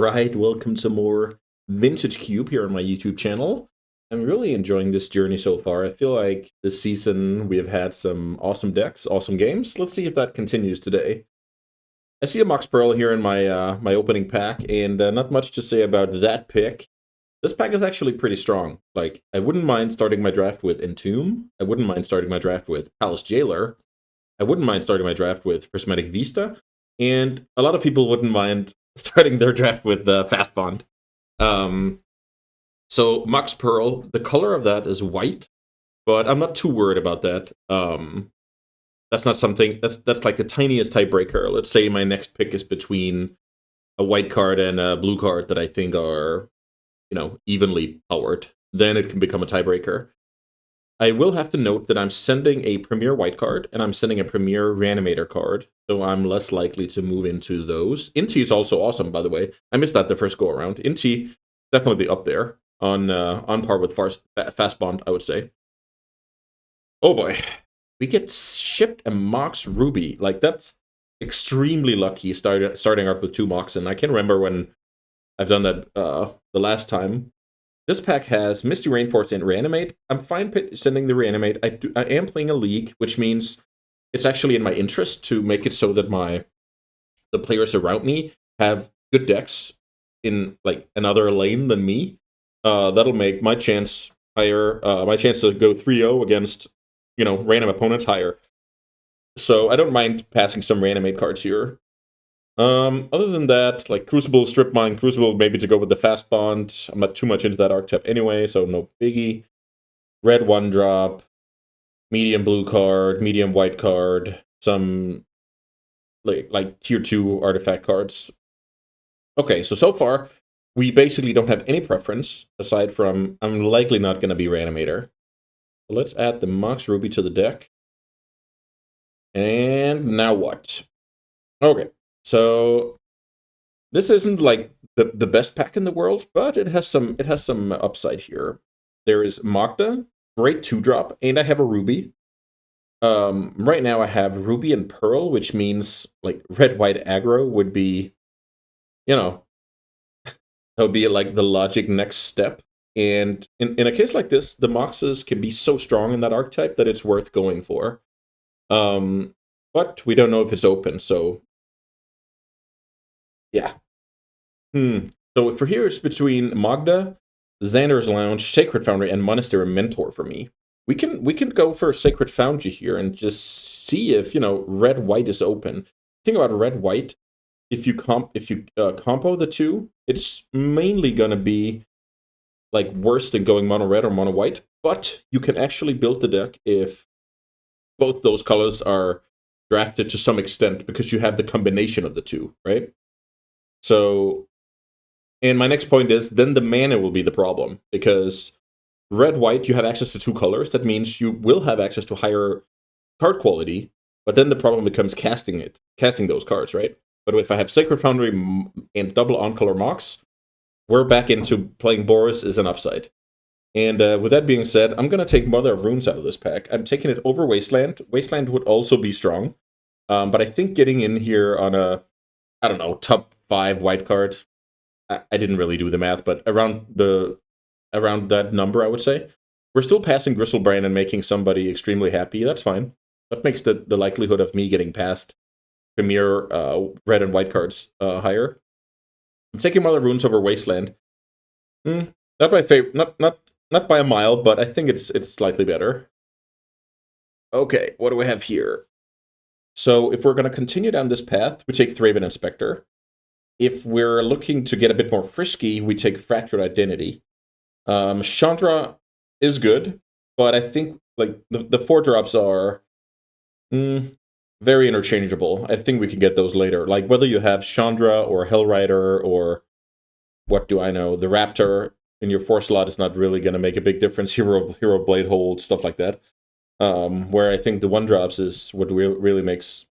Alright, welcome to more Vintage Cube here on my YouTube channel. I'm really enjoying this journey so far. I feel like this season we have had some awesome decks, awesome games. Let's see if that continues today. I see a Mox Pearl here in my my opening pack, and not much to say about that pick. This pack is actually pretty strong. Like, I wouldn't mind starting my draft with Entomb. I wouldn't mind starting my draft with Palace Jailer. I wouldn't mind starting my draft with Prismatic Vista. And a lot of people wouldn't mind starting their draft with Fast Bond. Um, so Mox Pearl, the color of that is white, but I'm not too worried about that. That's not something that's like the tiniest tiebreaker. Let's say my next pick is between a white card and a blue card that I think are, evenly powered. Then it can become a tiebreaker. I will have to note that I'm sending a Premier White card, and I'm sending a Premier Reanimator card, so I'm less likely to move into those. Inti is also awesome, by the way. I missed that the first go-around. Inti, definitely up there, on par with Fast Bond, I would say. Oh boy. We get shipped a Mox Ruby. Like, that's extremely lucky, starting out with 2 Moxen. I can't remember when I've done that the last time. This pack has Misty Rainforest and Reanimate. I'm fine sending the Reanimate. I am playing a league, which means it's actually in my interest to make it so that the players around me have good decks in like another lane than me. That'll make my chance higher. My chance to go 3-0 against random opponents higher. So I don't mind passing some Reanimate cards here. Other than that, like Crucible, Strip Mine, Crucible maybe to go with the Fast Bond. I'm not too much into that archetype anyway, so no biggie. Red 1-drop, medium blue card, medium white card, some like tier 2 artifact cards. Okay, so far, we basically don't have any preference, aside from I'm likely not going to be Reanimator. Let's add the Mox Ruby to the deck. And now what? Okay. So this isn't like the best pack in the world, but it has some upside here. There is Magda, great 2-drop, and I have a Ruby. Right now I have Ruby and Pearl, which means like red-white aggro would be, that would be like the logic next step. And in a case like this, the Moxes can be so strong in that archetype that it's worth going for. But we don't know if it's open, so yeah. So for here, it's between Magda, Xander's Lounge, Sacred Foundry, and Monastery Mentor for me. We can go for Sacred Foundry here and just see if red-white is open. Think about red-white. If you compo the two, it's mainly gonna be like worse than going mono red or mono white. But you can actually build the deck if both those colors are drafted to some extent because you have the combination of the two, right? So. And my next point is, then the mana will be the problem, because red-white, you have access to 2 colors. That means you will have access to higher card quality, but then the problem becomes casting those cards, right? But if I have Sacred Foundry and double on-color Mox, we're back into playing Boris is an upside. And with that being said, I'm going to take Mother of Runes out of this pack. I'm taking it over Wasteland. Wasteland would also be strong, but I think getting in here on a, I don't know, top 5 white card, I didn't really do the math, but around that number, I would say. We're still passing Gristlebrand and making somebody extremely happy. That's fine. That makes the likelihood of me getting past Premier red and white cards higher. I'm taking Mother Runes over Wasteland. Not my favorite, not by a mile, but I think it's slightly better. Okay, what do we have here? So if we're going to continue down this path, we take Thraben Inspector. If we're looking to get a bit more frisky, we take Fractured Identity. Chandra is good, but I think like the 4-drops are very interchangeable. I think we can get those later. Like whether you have Chandra or Hellrider or what do I know, the Raptor in your 4 slot is not really going to make a big difference. Hero Blade Hold, stuff like that. Where I think the 1-drops is what really makes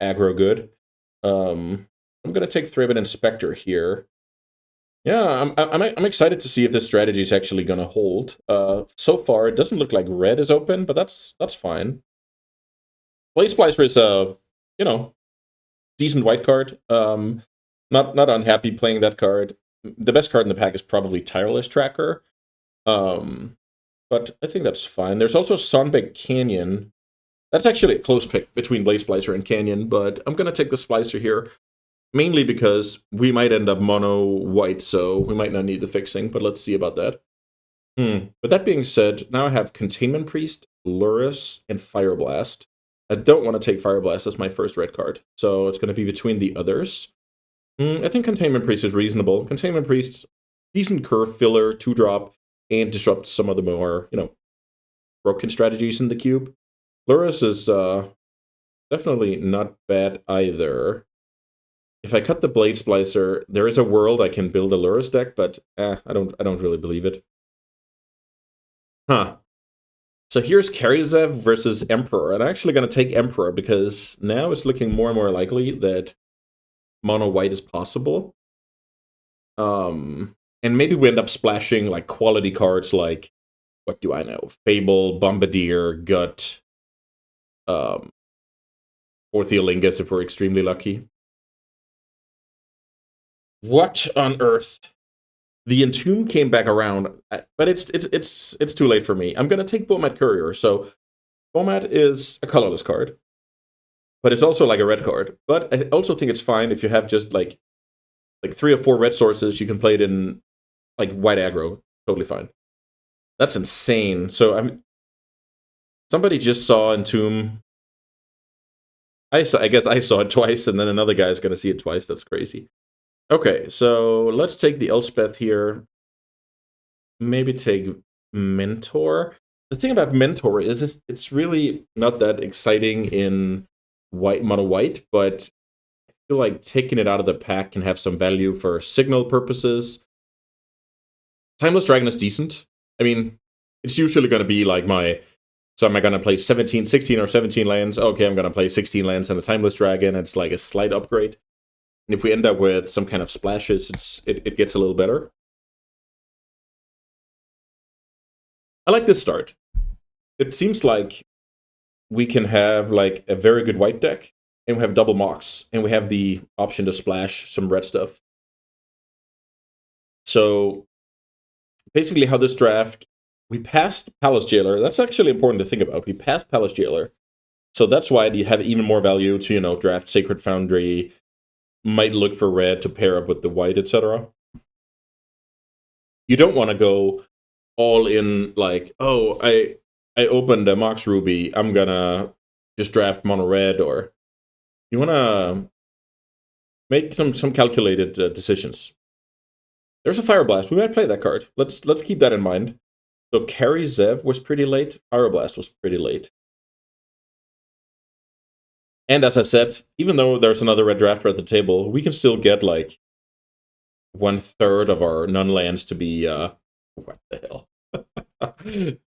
aggro good. I'm going to take Thraben Inspector here. Yeah, I'm excited to see if this strategy is actually going to hold. So far, it doesn't look like red is open, but that's fine. Blade Splicer is a, decent white card. Not unhappy playing that card. The best card in the pack is probably Tireless Tracker. But I think that's fine. There's also Sonbek Canyon. That's actually a close pick between Blade Splicer and Canyon, but I'm going to take the Splicer here, mainly because we might end up mono white, so we might not need the fixing, but let's see about that. But that being said, now I have Containment Priest, Lurrus, and Fire Blast. I don't want to take Fire Blast as my first red card, so it's going to be between the others. I think Containment Priest is reasonable. Containment Priest, decent curve filler, 2-drop, and disrupt some of the more, broken strategies in the cube. Lurrus is definitely not bad either. If I cut the Blade Splicer, there is a world I can build a Lurrus deck, but I don't really believe it. Huh. So here's Karizev versus Emperor, and I'm actually going to take Emperor because now it's looking more and more likely that mono white is possible. And maybe we end up splashing like quality cards like, what do I know? Fable, Bombardier, Gut, Ortheolingus if we're extremely lucky. What on earth? The Entomb came back around, but it's too late for me. I'm gonna take Bomat Courier. So Bomat is a colorless card, but it's also like a red card. But I also think it's fine if you have just like 3 or 4 red sources. You can play it in like white aggro, totally fine. That's insane. So somebody just saw Entomb. I guess I saw it twice, and then another guy's gonna see it twice. That's crazy. Okay, so let's take the Elspeth here. Maybe take Mentor. The thing about Mentor is it's really not that exciting in mono white, but I feel like taking it out of the pack can have some value for signal purposes. Timeless Dragon is decent. I mean, it's usually going to be like so am I going to play 16 or 17 lands? Okay, I'm going to play 16 lands and a Timeless Dragon. It's like a slight upgrade. And if we end up with some kind of splashes, it gets a little better. I like this start. It seems like we can have like a very good white deck, and we have double Mox, and we have the option to splash some red stuff. So basically how this draft, we passed Palace Jailer. That's actually important to think about. We passed Palace Jailer. So that's why you have even more value to, draft Sacred Foundry, might look for red to pair up with the white, etc. You don't want to go all in like, oh, I opened a Mox Ruby, I'm gonna just draft mono red, or you want to make some calculated decisions. There's a Fire Blast. We might play that card. Let's keep that in mind. So Karizev was pretty late. Fire Blast was pretty late. And as I said, even though there's another red drafter at the table, we can still get like 1/3 of our non-lands to be what the hell?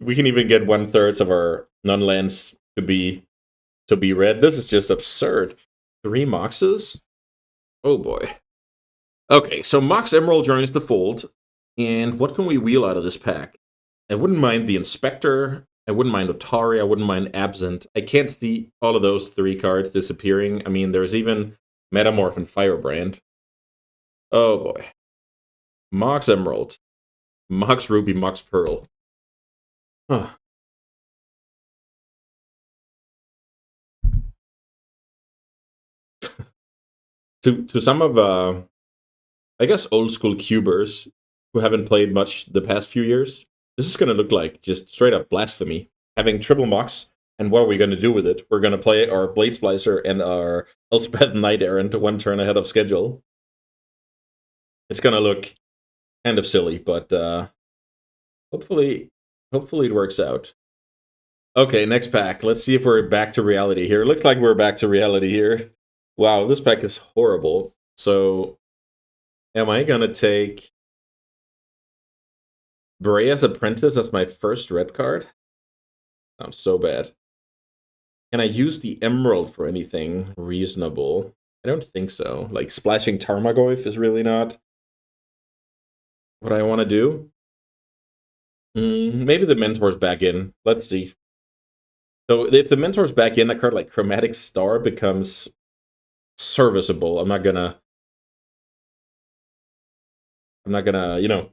We can even get 1/3 of our non-lands to be red. This is just absurd. 3 Moxes? Oh boy. Okay, so Mox Emerald joins the fold. And what can we wheel out of this pack? I wouldn't mind the Inspector. I wouldn't mind Otari. I wouldn't mind Absent. I can't see all of those 3 cards disappearing. I mean, there's even Metamorph and Firebrand. Oh boy. Mox Emerald. Mox Ruby, Mox Pearl. Huh. To some of, I guess, old school cubers who haven't played much the past few years, this is going to look like just straight up blasphemy. Having triple Mox, and what are we going to do with it? We're going to play our Blade Splicer and our Elspeth Knight Errant 1 turn ahead of schedule. It's going to look kind of silly, but hopefully it works out. Okay, next pack. Let's see if we're back to reality here. Looks like we're back to reality here. Wow, this pack is horrible. So, am I going to take Brea's Apprentice as my first red card? Sounds so bad. Can I use the Emerald for anything reasonable? I don't think so. Like, splashing Tarmogoyf is really not what I want to do. Maybe the Mentor's back in. Let's see. So if the Mentor's back in, a card like Chromatic Star becomes serviceable. I'm not gonna I'm not gonna, you know,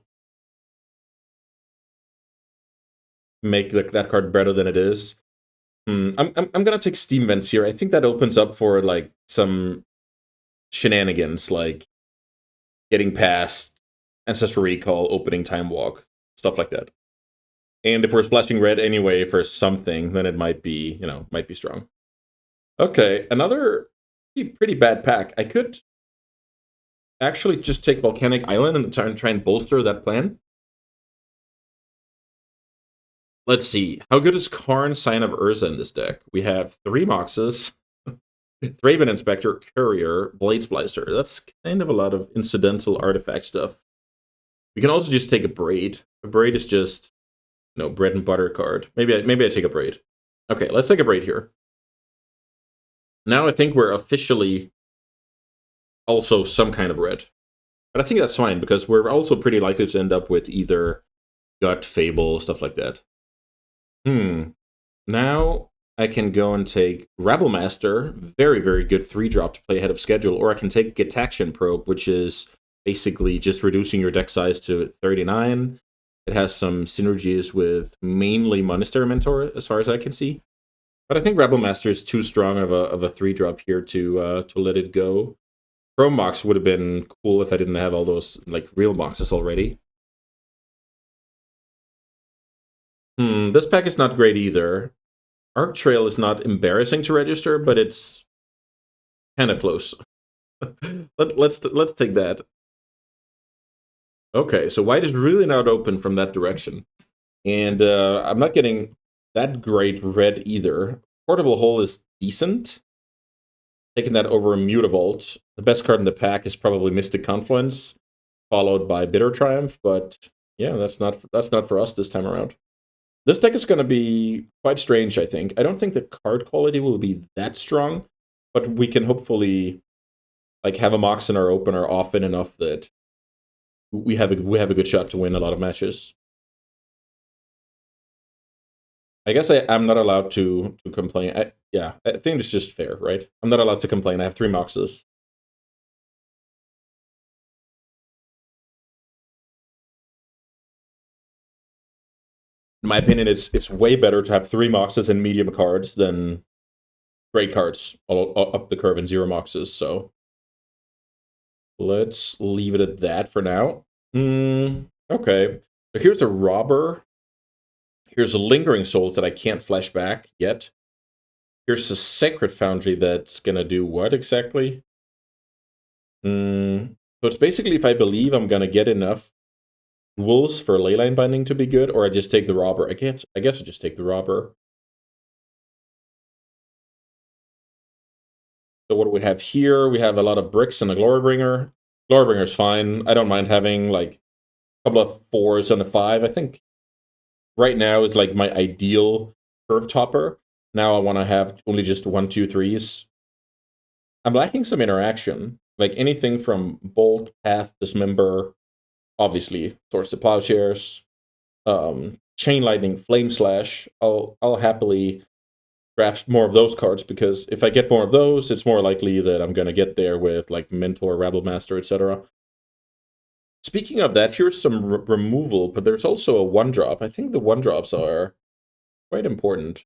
make that card better than it is. I'm gonna take Steam Vents here. I think that opens up for like some shenanigans, like getting past Ancestral Recall, opening Time Walk, stuff like that. And if we're splashing red anyway for something, then it might be, you know, might be strong. Okay, another pretty bad pack. I could actually just take Volcanic Island and try and bolster that plan. Let's see. How good is Karn, Sign of Urza in this deck? We have 3 Moxes, Thraben Inspector, Courier, Blade Splicer. That's kind of a lot of incidental artifact stuff. We can also just take a Braid. A Braid is just, you know, bread and butter card. Maybe I take a Braid. Okay, let's take a Braid here. Now I think we're officially also some kind of red. But I think that's fine, because we're also pretty likely to end up with either Gut, Fable, stuff like that. Now I can go and take Rabblemaster, very, very good 3-drop to play ahead of schedule, or I can take Getaction Probe, which is basically just reducing your deck size to 39. It has some synergies with mainly Monastery Mentor, as far as I can see. But I think Rabblemaster is too strong of a 3-drop here to let it go. Chrome Mox would have been cool if I didn't have all those like real boxes already. This pack is not great either. Arc Trail is not embarrassing to register, but it's kind of close. let's take that. Okay, so white is really not open from that direction. And I'm not getting that great red either. Portable Hole is decent. Taking that over Mutavault. The best card in the pack is probably Mystic Confluence, followed by Bitter Triumph, but yeah, that's not for us this time around. This deck is going to be quite strange, I think. I don't think the card quality will be that strong, but we can hopefully like have a Mox in our opener often enough that we have a good shot to win a lot of matches. I guess I'm not allowed to complain. I think it's just fair, right? I'm not allowed to complain. I have 3 Moxes. In my opinion, it's way better to have 3 Moxes and medium cards than great cards all up the curve and 0 Moxes. So let's leave it at that for now. Okay. So here's a Robber. Here's a Lingering Souls that I can't flash back yet. Here's a Sacred Foundry that's gonna do what exactly? So it's basically if I believe I'm gonna get enough Wolves for Leyline Binding to be good, or I just take the Robber. I guess I just take the Robber. So what do we have here? We have a lot of bricks and a Glorybringer. Glorybringer's fine. I don't mind having like a couple of 4s and a 5. I think right now is like my ideal curve topper. Now I want to have only just 1, 2, 3s. I'm lacking some interaction, like anything from Bolt, Path, Dismember, obviously Swords to Plowshares, Chain Lightning, Flame Slash. I'll happily draft more of those cards, because if I get more of those, it's more likely that I'm going to get there with like Mentor, Rabblemaster, etc. Speaking of that, here's some removal, but there's also a 1-drop. I think the 1-drops are quite important.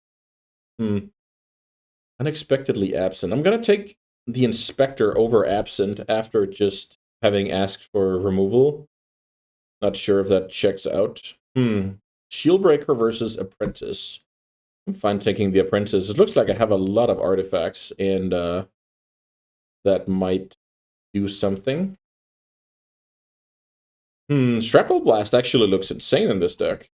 Unexpectedly Absent. I'm going to take the Inspector over Absent after just having asked for removal. Not sure if that checks out. Shieldbreaker versus Apprentice. I'm fine taking the Apprentice. It looks like I have a lot of artifacts, and that might do something. Shrapnel Blast actually looks insane in this deck.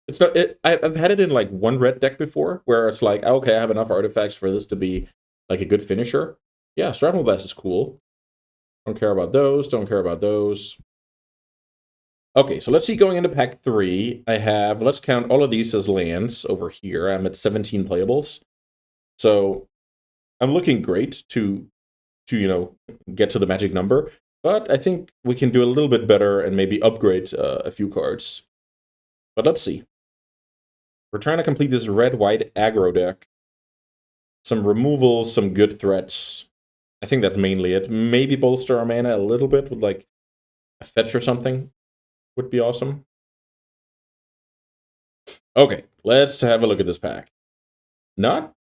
It's not. I've had it in like 1 red deck before, where it's like, okay, I have enough artifacts for this to be like a good finisher. Yeah, Shrapnel Blast is cool. Don't care about those. Don't care about those. Okay, so let's see, going into pack 3, I have, let's count all of these as lands over here. I'm at 17 playables. So I'm looking great to you know, get to the magic number. But I think we can do a little bit better and maybe upgrade a few cards. But let's see. We're trying to complete this red-white aggro deck. Some removals, some good threats. I think that's mainly it. Maybe bolster our mana a little bit with like A fetch or something would be awesome. Okay, let's have a look at this pack. Not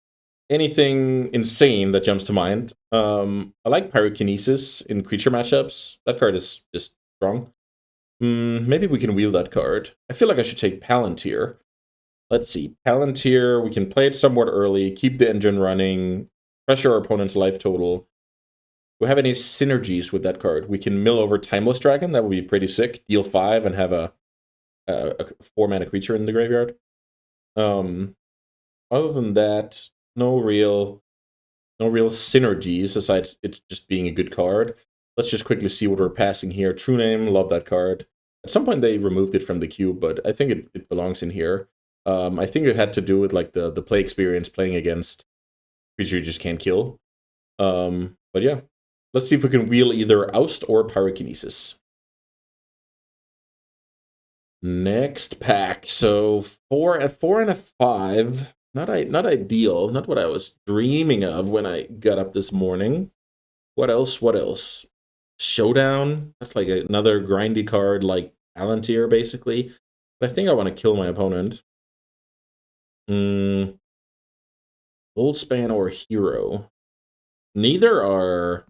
anything insane that jumps to mind. I like Pyrokinesis in creature matchups. That card is just strong. Maybe we can wheel that card. I feel like I should take Palantir. Let's see. Palantir, we can play it somewhat early, keep the engine running, pressure our opponent's life total. Do we have any synergies with that card? We can mill over Timeless Dragon. That would be pretty sick. Deal 5 and have a 4-mana creature in the graveyard. Other than that, no real synergies aside it just being a good card. Let's just quickly see what we're passing here. True Name, love that card. At some point they removed it from the cube, but I think it belongs in here. I think it had to do with like the play experience playing against creatures you just can't kill. But yeah, let's see if we can wheel either Oust or Pyrokinesis. Next pack. So 4 and a 5. Not ideal. Not what I was dreaming of when I got up this morning. What else? What else? Showdown. That's like another grindy card like Palantir, basically. But I think I want to kill my opponent. Goldspan or Hero. Neither are,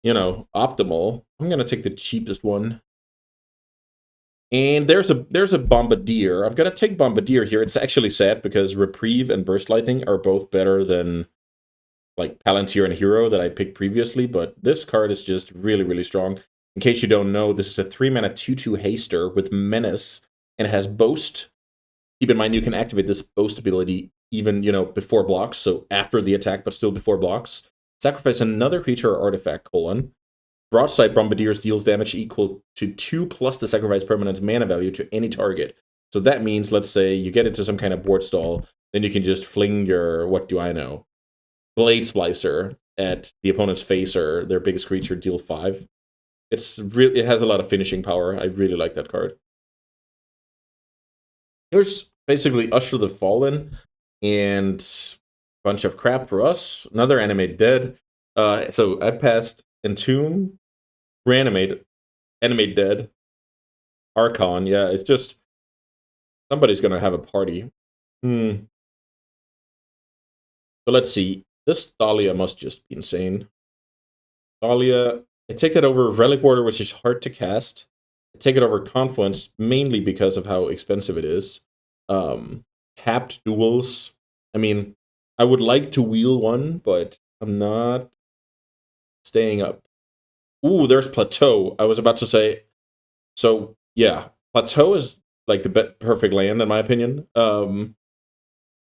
optimal. I'm going to take the cheapest one. And there's a Bombardier. I'm going to take Bombardier here. It's actually sad because Reprieve and Burst Lightning are both better than like Palantir and Hero that I picked previously, but this card is just really, really strong. In case you don't know, this is a 3-mana 2/2 haster with Menace, and it has Boast. Keep in mind you can activate this Boast ability even, before blocks, so after the attack, but still before blocks. Sacrifice another creature or artifact, Broadside Bombardiers deals damage equal to 2 plus the sacrifice permanent's mana value to any target. So that means, let's say, you get into some kind of board stall, then you can just fling your, what do I know, Blade Splicer at the opponent's face or their biggest creature, deal 5. It has a lot of finishing power. I really like that card. Here's basically Usher the Fallen and a bunch of crap for us. Another Animate Dead. So I've passed Entomb, Reanimate, Animate Dead, Archon. Yeah, it's just somebody's gonna have a party. So let's see. This Thalia must just be insane. Thalia, I take that over Relic Warder, which is hard to cast. I take it over Confluence, mainly because of how expensive it is. Tapped duels. I mean, I would like to wheel one, but I'm not staying up. Ooh, there's Plateau. I was about to say. So, yeah. Plateau is like the perfect land, in my opinion.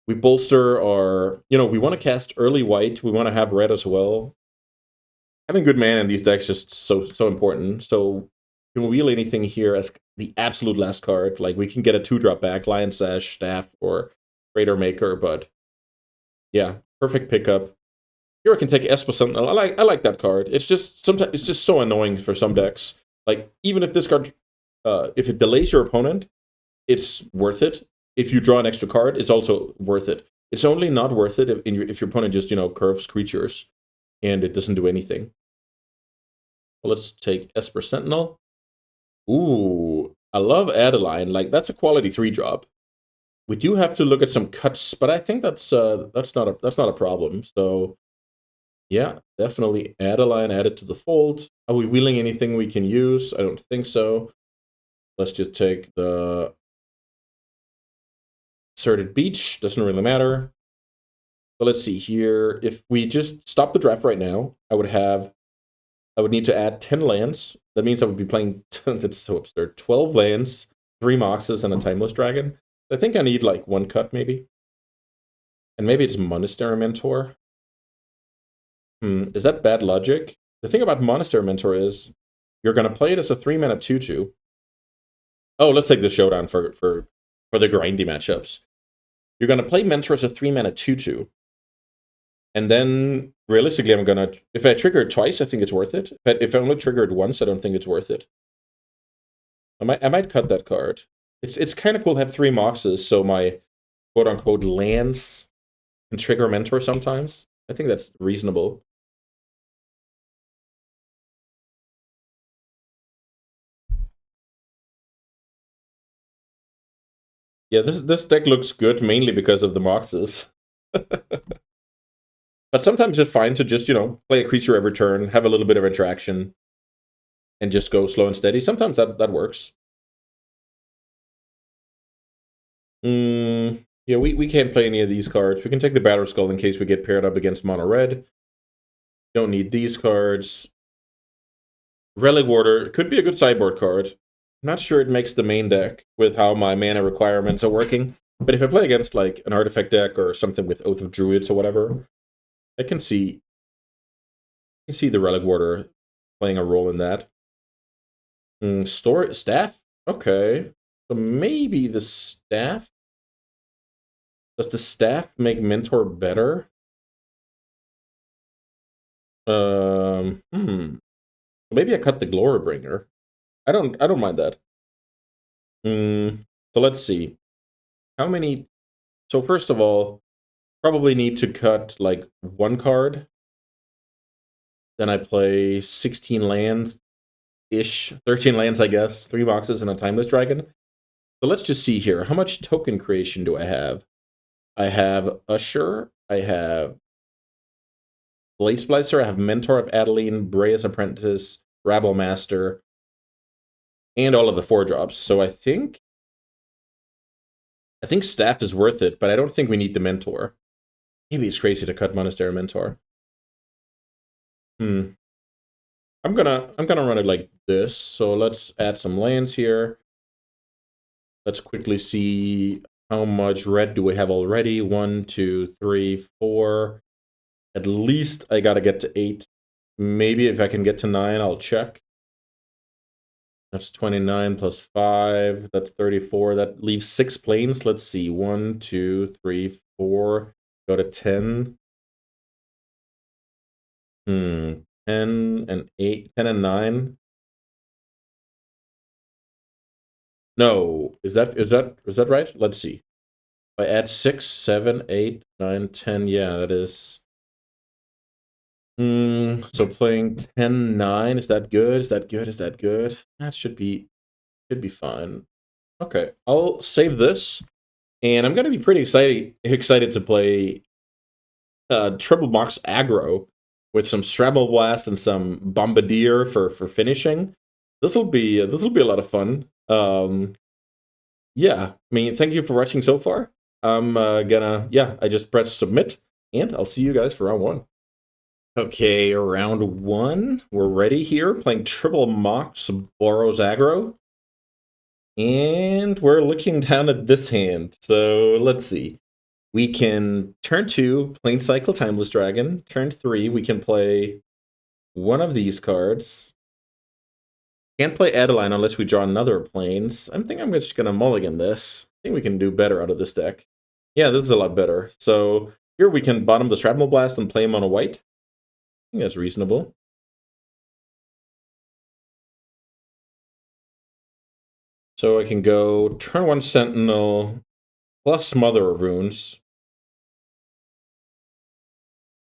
We bolster our... we want to cast early white. We want to have red as well. Having good mana in these decks is just so important. So, can we wheel anything here as the absolute last card? Like, we can get a 2-drop back, Lion Sash, Staff, or Raider Maker, but... yeah, perfect pickup. Here I can take Esper Sentinel. I like that card. It's just sometimes it's just so annoying for some decks. Like even if this card, if it delays your opponent, it's worth it. If you draw an extra card, it's also worth it. It's only not worth it if your opponent just curves creatures and it doesn't do anything. Well, let's take Esper Sentinel. Ooh, I love Adeline. Like that's a quality 3-drop. We do have to look at some cuts, but I think that's not a problem. So. Yeah, definitely Adeline added to the fold. Are we wheeling anything we can use? I don't think so. Let's just take the Asserted Beach. Doesn't really matter. So let's see here. If we just stop the draft right now, I would need to add 10 lands. That means I would be playing, that's so absurd, 12 lands, 3 Moxes, and a Timeless Dragon. I think I need like 1 cut maybe. And maybe it's Monastery Mentor. Is that bad logic? The thing about Monastery Mentor is you're going to play it as a 3-mana 2/2. Oh, let's take the Showdown for the grindy matchups. You're going to play Mentor as a 3-mana 2/2. And then, realistically, I'm going to... if I trigger it twice, I think it's worth it. But if I only trigger it once, I don't think it's worth it. I might cut that card. It's kind of cool to have 3 Moxes, so my quote-unquote lands can trigger Mentor sometimes. I think that's reasonable. Yeah, this deck looks good mainly because of the Moxes. But sometimes it's fine to just, play a creature every turn, have a little bit of interaction, and just go slow and steady. Sometimes that works. Yeah, we can't play any of these cards. We can take the Battle Skull in case we get paired up against mono red. Don't need these cards. Relic Warder could be a good sideboard card. I'm not sure it makes the main deck with how my mana requirements are working. But if I play against like an artifact deck or something with Oath of Druids or whatever, I can see the Relic Warder playing a role in that. Staff? Okay. So maybe the staff? Does the staff make Mentor better? Maybe I cut the Glorybringer. I don't mind that. So let's see. How many? So first of all, probably need to cut like one card. Then I play 16 land-ish, 13 lands, I guess, 3 boxes and a Timeless Dragon. So let's just see here. How much token creation do I have? I have Usher. I have Blade Splicer. I have Mentor of Adeline, Brea's Apprentice, Rabble Master, and all of the 4-drops. So I think Staff is worth it, but I don't think we need the Mentor. Maybe it's crazy to cut Monastery Mentor. I'm gonna run it like this. So let's add some lands here. Let's quickly see how much red do we have already. 1, 2, 3, 4. At least I gotta get to 8. Maybe if I can get to 9, I'll check. That's 29 plus 5. That's 34. That leaves 6 planes. Let's see. 1, 2, 3, 4. Go to 10. 10 and 8. 10 and 9. No. Is that right? Let's see. If I add 6, 7, 8, 9, 10. Yeah, that is. So playing 10, 9. Is that good? Is that good? Is that good? That should be fine. Okay, I'll save this. And I'm going to be pretty excited to play Triple Mox aggro with some Straddle Blast and some Bombardier for finishing. This will be a lot of fun. Yeah, I mean, thank you for watching so far. I'm I just pressed submit, and I'll see you guys for round 1. Okay, round 1. We're ready here, playing Triple Mox Boros aggro. And we're looking down at this hand. So let's see. We can turn 2, Plane Cycle Timeless Dragon. Turn 3, we can play one of these cards. Can't play Adeline unless we draw another planes. I think I'm just going to mulligan this. I think we can do better out of this deck. Yeah, this is a lot better. So here we can bottom the Shrapnel Blast and play him on a white. I think that's reasonable. So I can go turn 1 Sentinel plus Mother of Runes.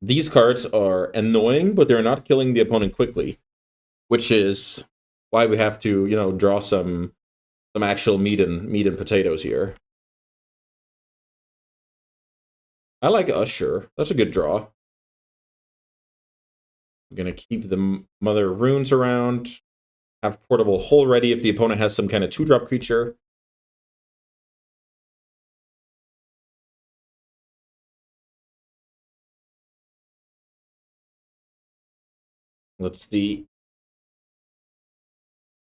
These cards are annoying, but they're not killing the opponent quickly, which is why we have to, draw some actual meat and potatoes here. I like Usher. That's a good draw. I'm gonna keep the Mother of Runes around. Have Portable Hole ready if the opponent has some kind of 2-drop creature. Let's see.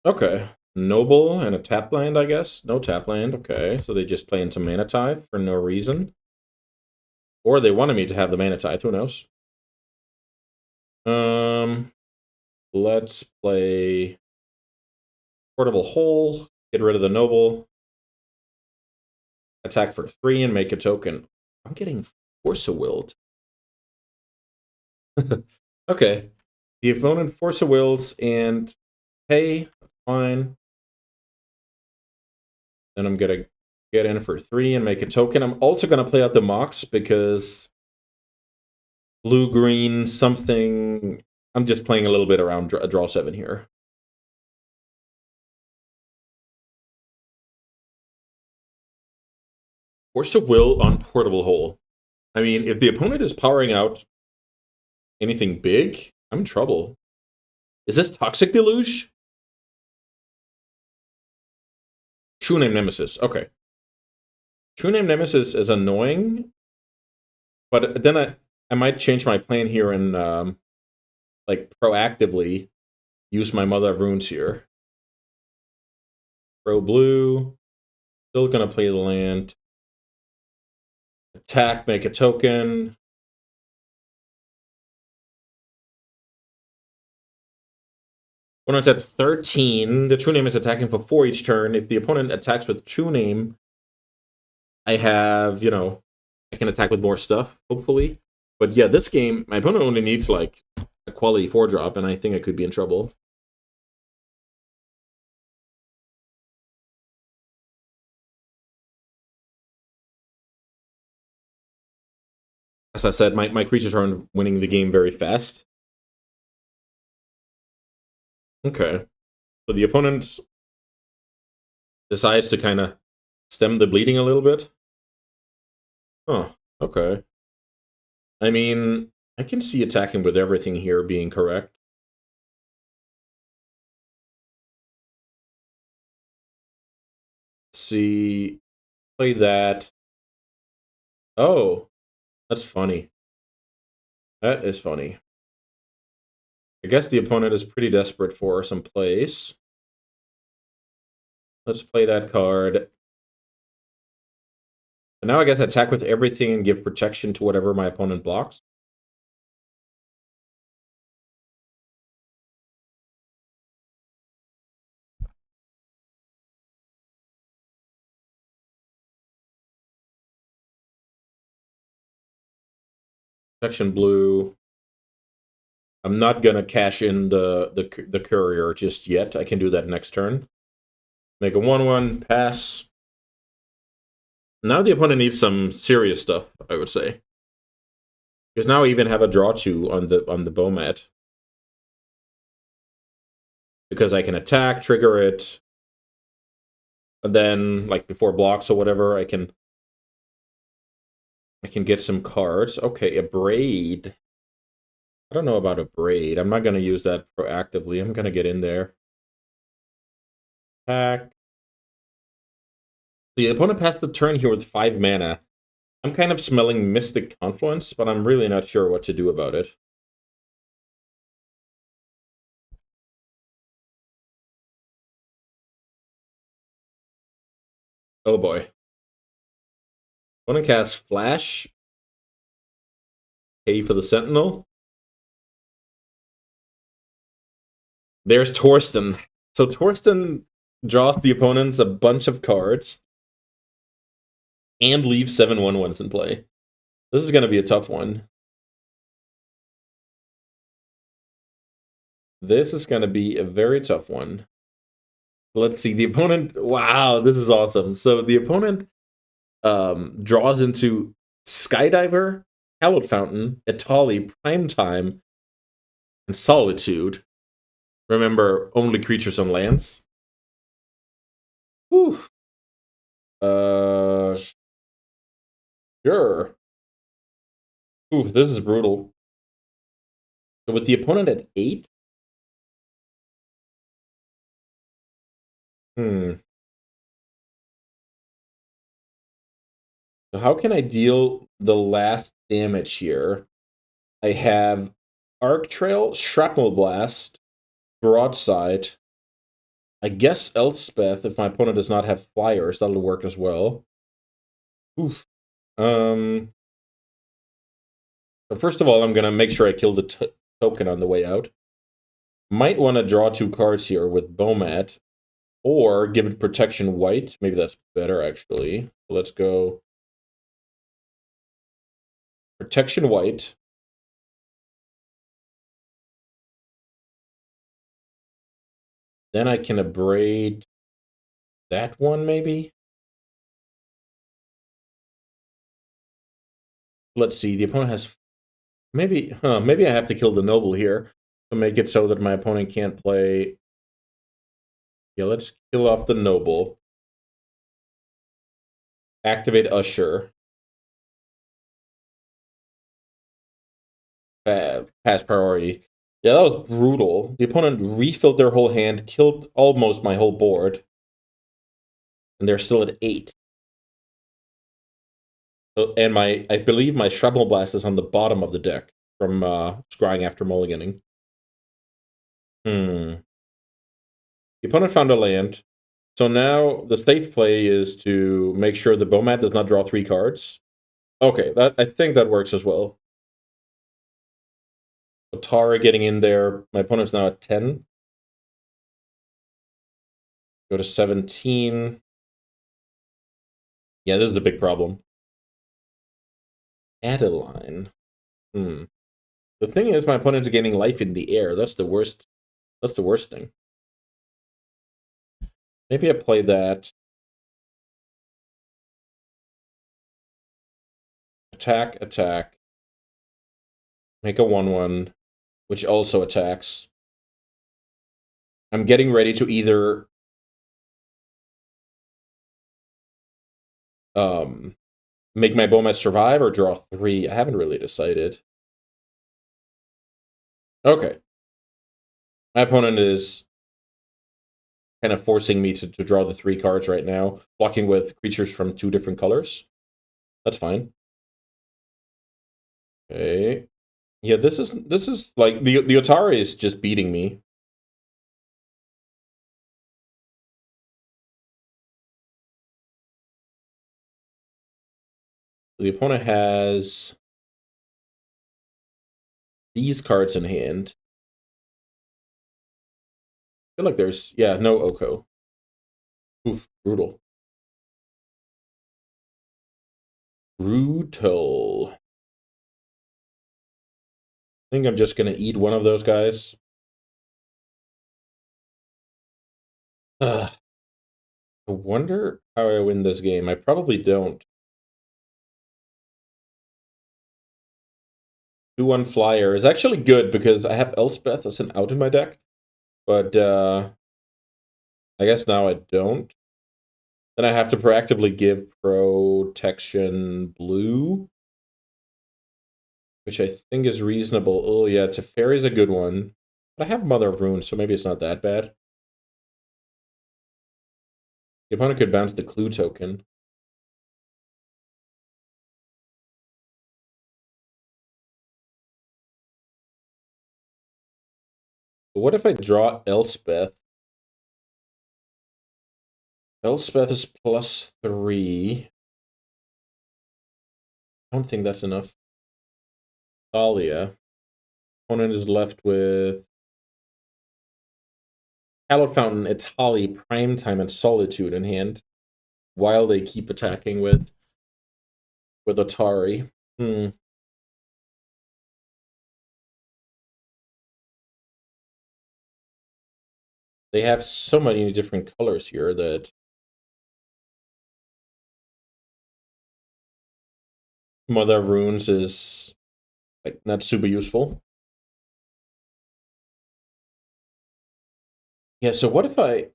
Okay. Noble and a tap land, I guess. No tap land. Okay, so they just play into Mana Tithe for no reason. Or they wanted me to have the Mana Tithe, who knows? Let's play Portable Hole, get rid of the Noble, attack for 3 and make a token. I'm getting Force of Willed. Okay. The opponent Force of Wills and hey, fine. Then I'm gonna get in for 3 and make a token. I'm also gonna play out the Mox because blue-green something. I'm just playing a little bit around draw 7 here. Force of Will on Portable Hole. I mean, if the opponent is powering out anything big, I'm in trouble. Is this Toxic Deluge? True Name Nemesis. Okay. True Name Nemesis is annoying, but then I might change my plan here and like proactively use my Mother of Runes here. Pro blue. Still gonna play the land. Attack, make a token. When it's at 13, the True Name is attacking for 4 each turn. If the opponent attacks with True Name, I have, I can attack with more stuff, hopefully. But yeah, this game, my opponent only needs like a quality 4-drop, and I think I could be in trouble. As I said, my creatures aren't winning the game very fast. Okay. So the opponent decides to kind of stem the bleeding a little bit. Oh, okay. I mean, I can see attacking with everything here being correct. Let's see, play that. Oh, that's funny. That is funny. I guess the opponent is pretty desperate for some plays. Let's play that card. And now I guess attack with everything and give protection to whatever my opponent blocks. Protection blue. I'm not gonna cash in the courier just yet. I can do that next turn. Make a 1/1, pass. Now the opponent needs some serious stuff, I would say. Because now I even have a draw 2 on the bow mat. Because I can attack, trigger it, and then like before blocks or whatever, I can get some cards. Okay, a braid. I don't know about a braid. I'm not gonna use that proactively. I'm gonna get in there. Attack. The opponent passed the turn here with 5 mana. I'm kind of smelling Mystic Confluence, but I'm really not sure what to do about it. Oh boy. Opponent casts Flash. Pay for the Sentinel. There's Torsten. So Torsten draws the opponents a bunch of cards and leaves 7 1/1s in play. This is going to be a tough one. This is going to be a very tough one. Let's see. The opponent... Wow, this is awesome. So the opponent draws into Skydiver, Hallowed Fountain, Etali, Primetime, and Solitude. Remember, only creatures on lands. Whew. Sure. Ooh, this is brutal. So with the opponent at 8? So how can I deal the last damage here? I have Arc Trail, Shrapnel Blast, Broadside. I guess Elspeth, if my opponent does not have flyers, that'll work as well. Oof. So first of all, I'm gonna make sure I kill the token on the way out. Might want to draw 2 cards here with Bomat, or give it protection white. Maybe that's better, actually. Let's go protection white. Then I can abrade that one, maybe? Let's see, the opponent has... Maybe I have to kill the noble here to make it so that my opponent can't play... Yeah, let's kill off the noble. Activate Usher. Pass priority. Yeah, that was brutal. The opponent refilled their whole hand, killed almost my whole board. And they're still at 8. So, and I believe my Shrapnel Blast is on the bottom of the deck from scrying after mulliganing. The opponent found a land. So now the safe play is to make sure the Bomat does not draw 3 cards. Okay, I think that works as well. Otara getting in there. My opponent's now at 10. Go to 17. Yeah, this is a big problem. Adeline. The thing is, my opponent's gaining life in the air. That's the worst. That's the worst thing. Maybe I play that. Attack, attack. Make a 1/1, which also attacks. I'm getting ready to either make my Bomat survive or draw 3. I haven't really decided. Okay. My opponent is kind of forcing me to draw the 3 cards right now, blocking with creatures from 2 different colors. That's fine. Okay. Yeah, this is like the Otari is just beating me. The opponent has these cards in hand. I feel like there's, yeah, no Oko. Oof, brutal. Brutal. I think I'm just going to eat one of those guys. Ugh. I wonder how I win this game. I probably don't. 2/1 flyer is actually good because I have Elspeth as an out in my deck. But I guess now I don't. Then I have to proactively give protection blue, which I think is reasonable. Oh yeah, Teferi's a good one. But I have Mother of Runes, so maybe it's not that bad. The opponent could bounce the clue token. But what if I draw Elspeth? Elspeth is +3. I don't think that's enough. Thalia. Opponent is left with Hallowed Fountain, Itali, Prime Time, and Solitude in hand, while they keep attacking with Otari. They have so many different colors here that Mother of Runes is like not super useful. Yeah, so what if I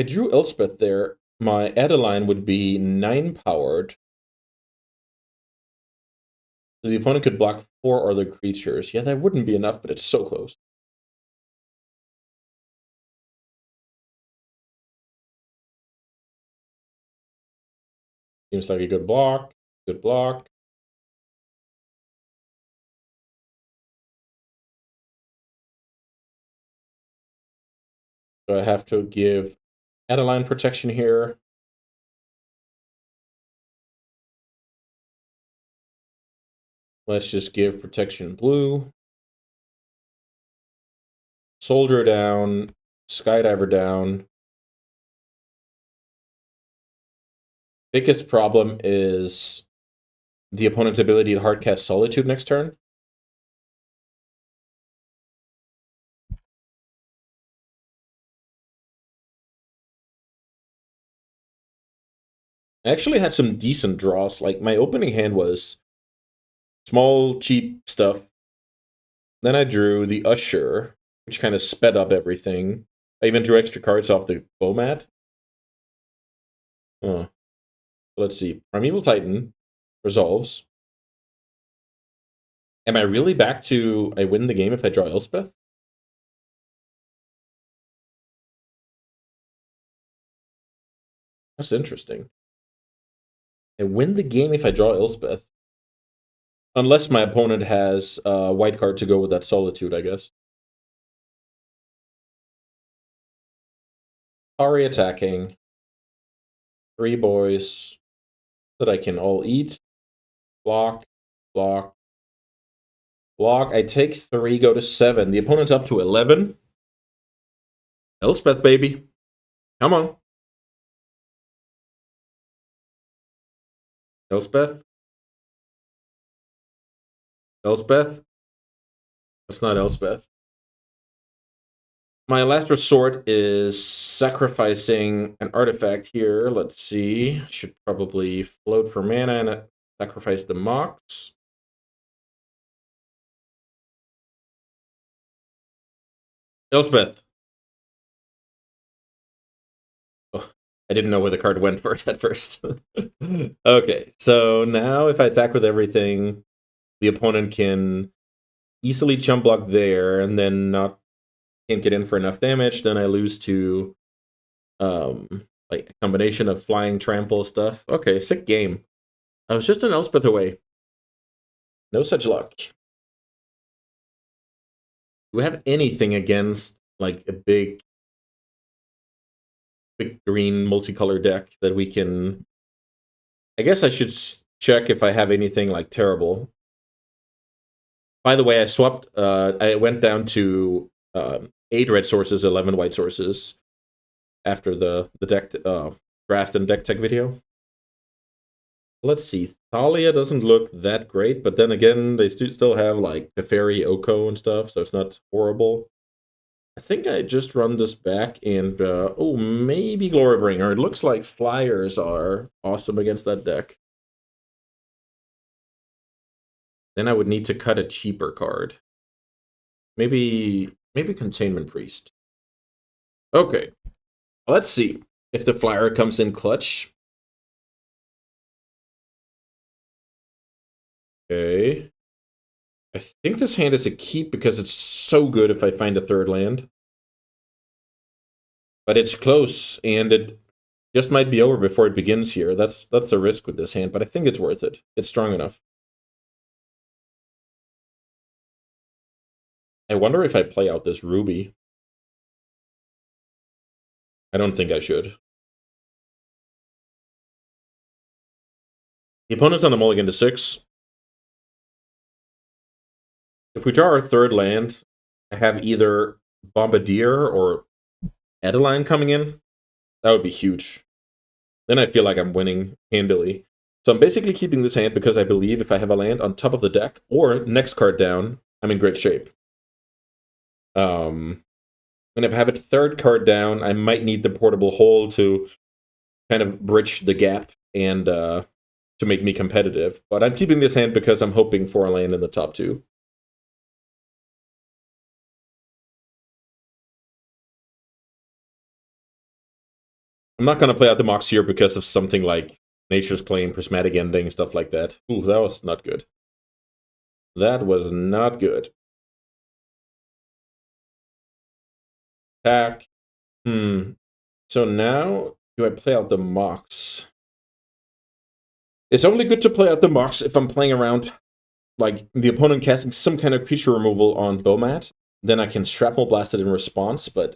drew Elspeth there, my Adeline would be 9 powered. So the opponent could block 4 other creatures. Yeah, that wouldn't be enough, but it's so close. Seems like a good block. Good block. So I have to give Adeline protection here. Let's just give protection blue. Soldier down. Skydiver down. Biggest problem is the opponent's ability to hardcast Solitude next turn. I actually had some decent draws. Like, my opening hand was small, cheap stuff. Then I drew the Usher, which kind of sped up everything. I even drew extra cards off the Bomat. Oh. Let's see. Primeval Titan resolves. Am I really back to I win the game if I draw Elspeth? That's interesting. I win the game if I draw Elspeth. Unless my opponent has a white card to go with that Solitude, I guess. Ari attacking. 3 boys that I can all eat. Block, block, block. I take 3, go to 7. The opponent's up to 11. Elspeth, baby. Come on. Elspeth? Elspeth? That's not Elspeth. My last resort is sacrificing an artifact here. Let's see. Should probably float for mana and sacrifice the Mox. Elspeth. Oh, I didn't know where the card went first at first. Okay, so now if I attack with everything, the opponent can easily jump block there and then can't get in for enough damage. Then I lose to like a combination of flying trample stuff. Okay, sick game. I was just an Elspeth away. No such luck. Do we have anything against like a big green multicolor deck that we can... I guess I should check if I have anything like terrible. By the way, I swapped, I went down to 8 red sources, 11 white sources after the deck draft and deck tech video. Let's see. Thalia doesn't look that great, but then again, they still have like Teferi, Oko, and stuff, so it's not horrible. I think I just run this back and, oh, maybe Glorybringer. It looks like Flyers are awesome against that deck. Then I would need to cut a cheaper card. Maybe Containment Priest. Okay. Let's see if the Flyer comes in clutch. Okay. I think this hand is a keep because it's so good if I find a third land. But it's close, and it just might be over before it begins here. That's a risk with this hand, but I think it's worth it. It's strong enough. I wonder if I play out this Ruby. I don't think I should. The opponent's on the mulligan to 6. If we draw our third land, I have either Bombardier or Adeline coming in. That would be huge. Then I feel like I'm winning handily. So I'm basically keeping this hand because I believe if I have a land on top of the deck or next card down, I'm in great shape. And if I have a third card down, I might need the portable hole to kind of bridge the gap and to make me competitive. But I'm keeping this hand because I'm hoping for a land in the top 2. I'm not going to play out the Mox here because of something like Nature's Claim, Prismatic Ending, stuff like that. Ooh, that was not good. That was not good. Attack. So now, do I play out the Mox? It's only good to play out the Mox if I'm playing around, like, the opponent casting some kind of creature removal on Bomat. Then I can Shrapnel Blast it in response, but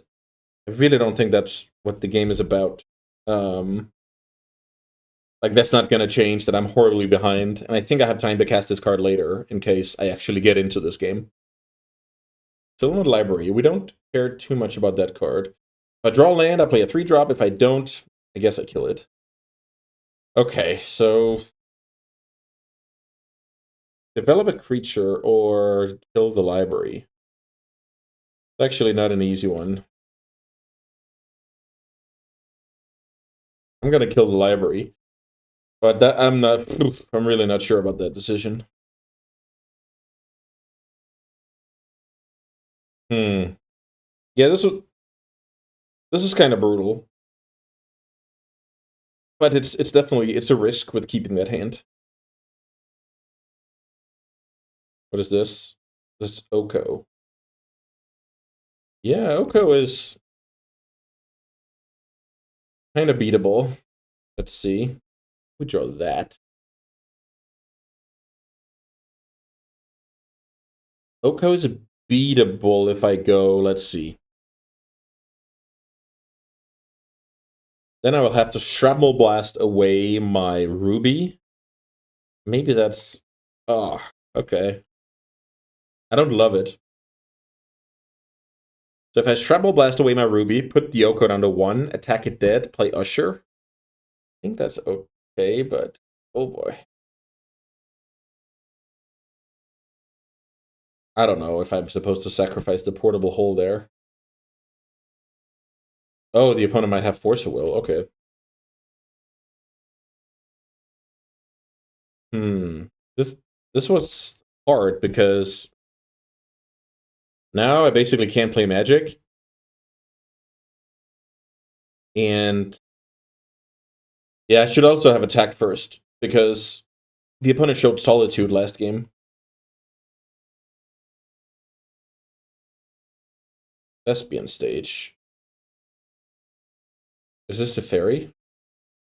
I really don't think that's what the game is about. Like, that's not going to change that I'm horribly behind, and I think I have time to cast this card later in case I actually get into this game. Silverwood Library. We don't care too much about that card. If I draw land, I play a 3-drop. If I don't, I guess I kill it. Okay, so develop a creature or kill the library. It's actually not an easy one. I'm gonna kill the library, but that I'm not. I'm really not sure about that decision. Yeah, this is kind of brutal. But it's definitely it's a risk with keeping that hand. What is this? This Oko. Yeah, Oko is kind of beatable. Let's see. We draw that. Oko is beatable if I go, let's see. Then I will have to Shrapnel Blast away my Ruby. Maybe that's... Oh, okay. I don't love it. So if I Shrapnel Blast away my Ruby, put the Oko down to 1, attack it dead, play Usher. I think that's okay, but... Oh boy. I don't know if I'm supposed to sacrifice the portable hole there. Oh, the opponent might have Force of Will. Okay. Hmm. This was hard because now I basically can't play Magic. And yeah, I should also have attacked first because the opponent showed Solitude last game. Thespian stage. Is this the fairy?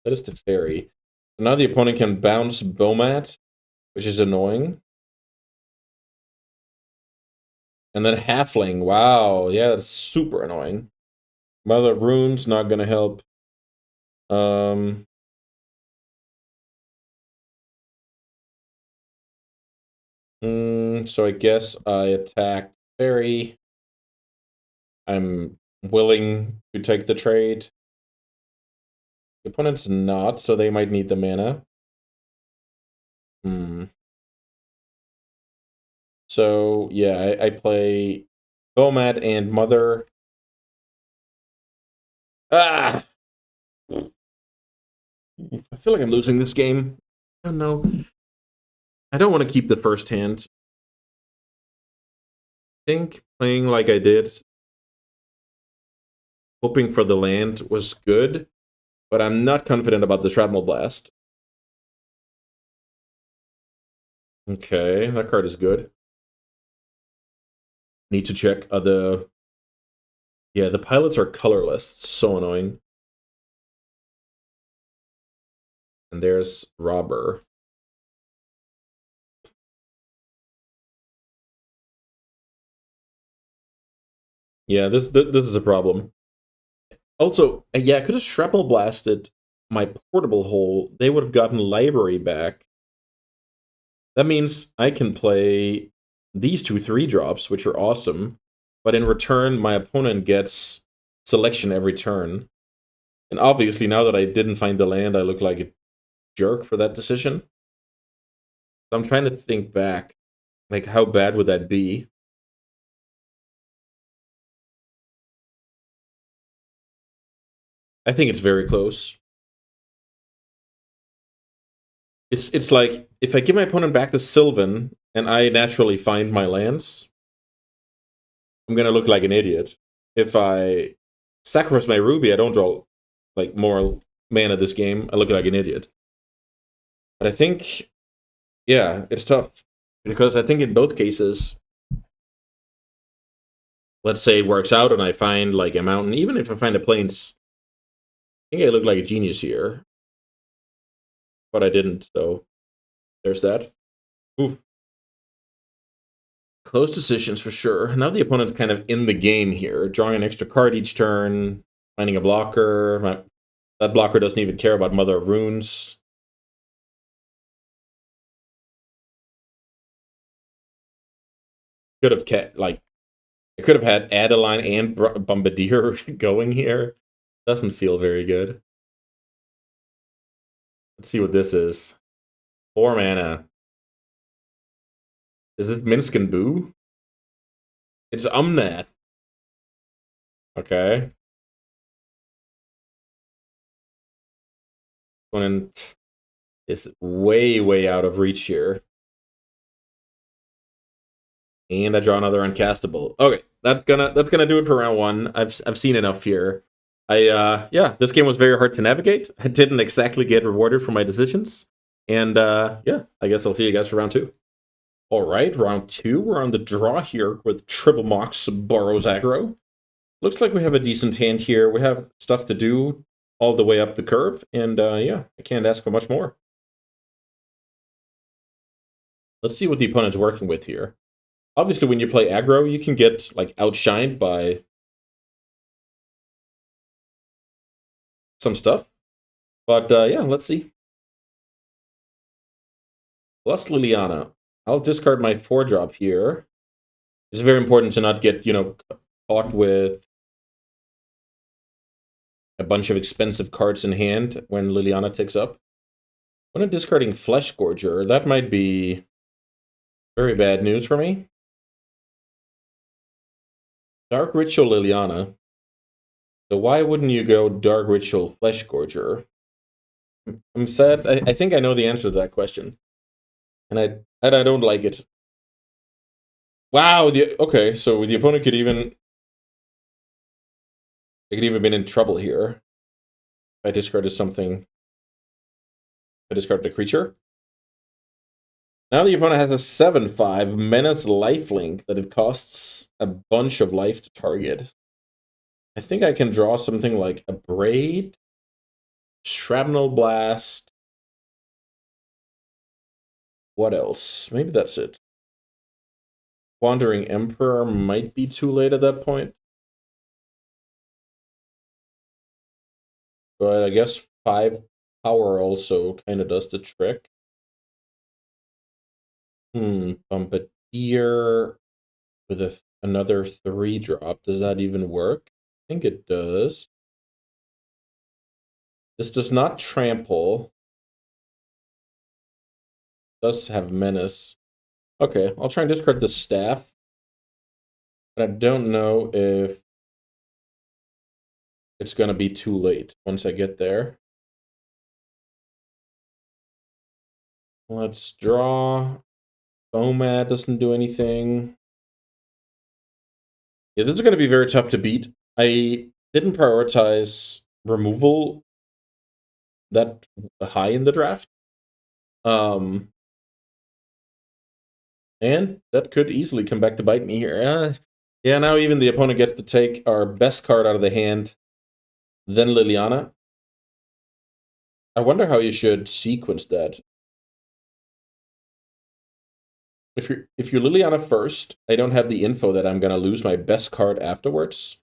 That is the fairy. So now the opponent can bounce Bomat, which is annoying. And then Halfling. Wow. Yeah, that's super annoying. Mother of Runes, not gonna help. So I guess I attacked fairy. I'm willing to take the trade. The opponent's not, so they might need the mana. So, yeah, I play Bomat and Mother. Ah! I feel like I'm losing this game. I don't know. I don't want to keep the first hand. I think playing like I did, hoping for the land, was good, but I'm not confident about the Shrapnel Blast. Okay, that card is good. Need to check the... Yeah, the pilots are colorless. It's so annoying. And there's Robber. Yeah, this is a problem. Also, yeah, I could have Shrapnel Blasted my portable hole. They would have gotten Library back. That means I can play these 2 3-drops, which are awesome. But in return, my opponent gets selection every turn. And obviously, now that I didn't find the land, I look like a jerk for that decision. So I'm trying to think back. Like, how bad would that be? I think it's very close. It's like, if I give my opponent back the Sylvan, and I naturally find my lands, I'm gonna look like an idiot. If I sacrifice my Ruby, I don't draw like more mana this game. I look like an idiot. But I think, yeah, it's tough because I think in both cases, let's say it works out and I find like a mountain, even if I find a plains, I think I look like a genius here. But I didn't, so there's that. Oof. Close decisions for sure. Now the opponent's kind of in the game here, drawing an extra card each turn, finding a blocker. That blocker doesn't even care about Mother of Runes. Could have kept, like, I could have had Adeline and Bombardier going here. Doesn't feel very good. Let's see what this is. 4 mana. Is this Minsk and Boo? It's Umnath. Okay. Opponent is way, way out of reach here. And I draw another uncastable. Okay, that's gonna do it for round 1. I've seen enough here. Yeah, this game was very hard to navigate. I didn't exactly get rewarded for my decisions. And yeah, I guess I'll see you guys for round two. All right, round two. We're on the draw here with Triple Mox borrows aggro. Looks like we have a decent hand here. We have stuff to do all the way up the curve. And yeah, I can't ask for much more. Let's see what the opponent's working with here. Obviously, when you play aggro, you can get like outshined by some stuff. But yeah, let's see. Plus Liliana. I'll discard my 4-drop here. It's very important to not get, caught with a bunch of expensive cards in hand when Liliana takes up. When I'm discarding Flesh Gorger, that might be very bad news for me. Dark Ritual Liliana. So why wouldn't you go Dark Ritual Flesh Gorger? I'm sad. I think I know the answer to that question. And I don't like it. Wow, okay, so the opponent could even... They could even been in trouble here. If I discarded something... I discarded a creature. Now the opponent has a 7/5 Menace lifelink that it costs a bunch of life to target. I think I can draw something like a Braid, Shrapnel Blast. What else? Maybe that's it. Wandering Emperor might be too late at that point. But I guess 5 power also kind of does the trick. Bombardier with another 3-drop. Does that even work? I think it does. This does not trample. It does have menace. Okay, I'll try and discard the staff. But I don't know if it's going to be too late once I get there. Let's draw. Bomad doesn't do anything. Yeah, this is going to be very tough to beat. I didn't prioritize removal that high in the draft. And that could easily come back to bite me here. Yeah, now even the opponent gets to take our best card out of the hand, then Liliana. I wonder how you should sequence that. If you're Liliana first, I don't have the info that I'm gonna lose my best card afterwards.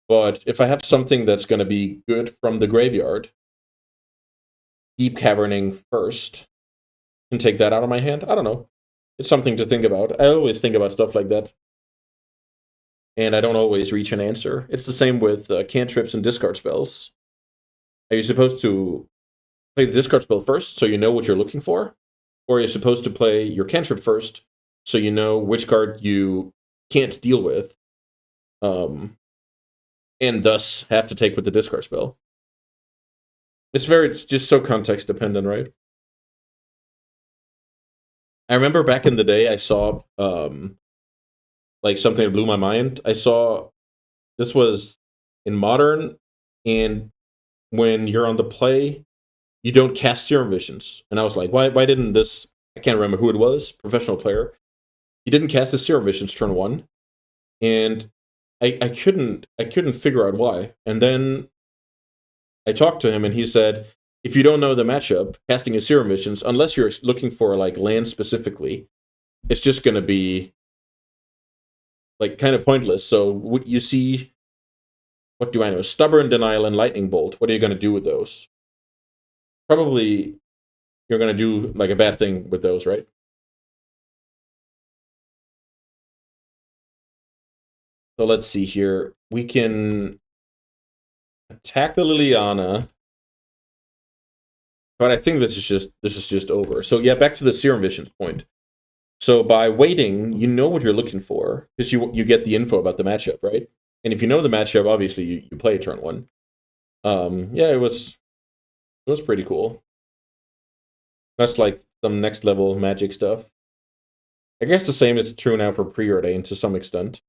But if I have something that's gonna be good from the graveyard, Deep Caverning first, and take that out of my hand. I don't know. It's something to think about. I always think about stuff like that. And I don't always reach an answer. It's the same with cantrips and discard spells. Are you supposed to play the discard spell first so you know what you're looking for? Or are you supposed to play your cantrip first so you know which card you can't deal with, and thus have to take with the discard spell? It's just so context dependent, right? I remember back in the day I saw like something that blew my mind. I saw this was in Modern, and when you're on the play, you don't cast Serum Visions. And I was like, why didn't this... I can't remember who it was, professional player. He didn't cast his Serum Visions turn 1. And I couldn't figure out why. And then I talked to him and he said, if you don't know the matchup, casting his Serum Visions, unless you're looking for like land specifically, it's just gonna be like kind of pointless. So would you see, what do I know? Stubborn Denial and Lightning Bolt. What are you gonna do with those? Probably you're gonna do like a bad thing with those, right? So let's see here. We can attack the Liliana, but I think this is just over. So yeah, back to the Serum Visions point. So by waiting, you know what you're looking for because you get the info about the matchup, right? And if you know the matchup, obviously you play turn 1. Yeah, it was pretty cool. That's like some next level Magic stuff. I guess the same is true now for Preordain to some extent.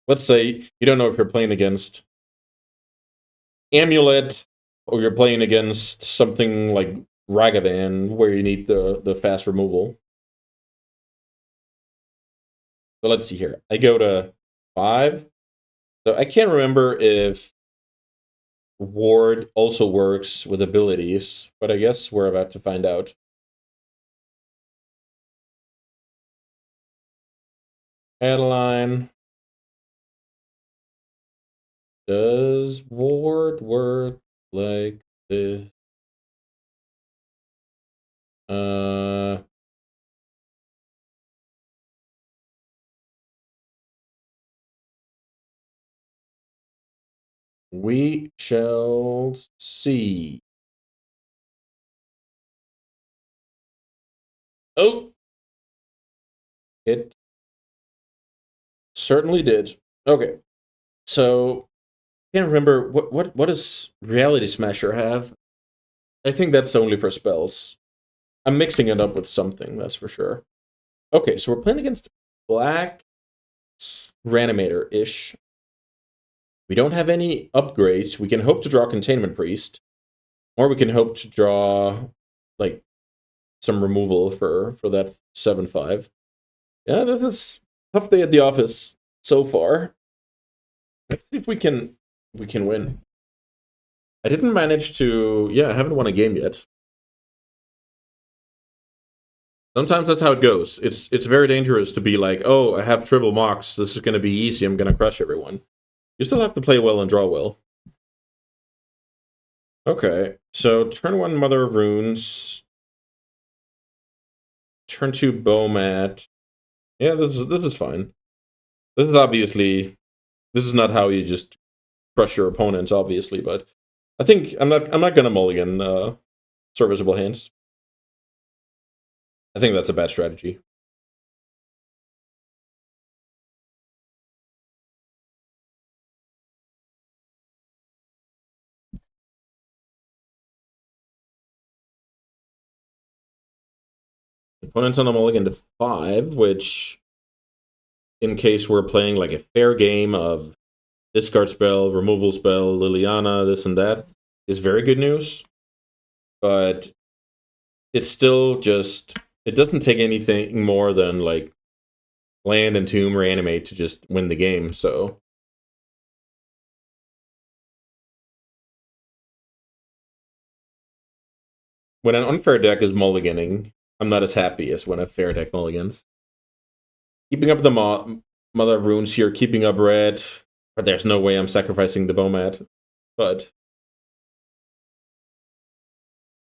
let's say you don't know if you're playing against Amulet or you're playing against something like Ragavan where you need the fast removal. So let's see here. I go to 5. So I can't remember if Ward also works with abilities, but I guess we're about to find out. Adeline. Does Ward work like this? Uh, we shall see. Oh, it certainly did. Okay, so can't remember what does Reality Smasher have? I think that's only for spells. I'm mixing it up with something, that's for sure. Okay, so we're playing against Black Reanimator-ish. We don't have any upgrades. We can hope to draw Containment Priest, or we can hope to draw like some removal for that 7/5. Yeah, this is tough day at the office so far. Let's see if we can win. I didn't manage to. Yeah, I haven't won a game yet. Sometimes that's how it goes. It's very dangerous to be like, oh, I have triple Mox. This is going to be easy. I'm going to crush everyone. You still have to play well and draw well. Okay, so turn 1 Mother of Runes. Turn 2 Bowmat. Yeah, this is fine. This is obviously this is not how you just crush your opponents, obviously, but I think I'm not gonna mulligan serviceable hands. I think that's a bad strategy. Opponents on a mulligan to 5, which in case we're playing like a fair game of discard spell, removal spell, Liliana, this and that, is very good news. But it's still just it doesn't take anything more than like land and tomb reanimate to just win the game. So when an unfair deck is mulliganing, I'm not as happy as when a fair deck mulligans. Keeping up the Mother of Runes here, keeping up red, but there's no way I'm sacrificing the Bowmat. But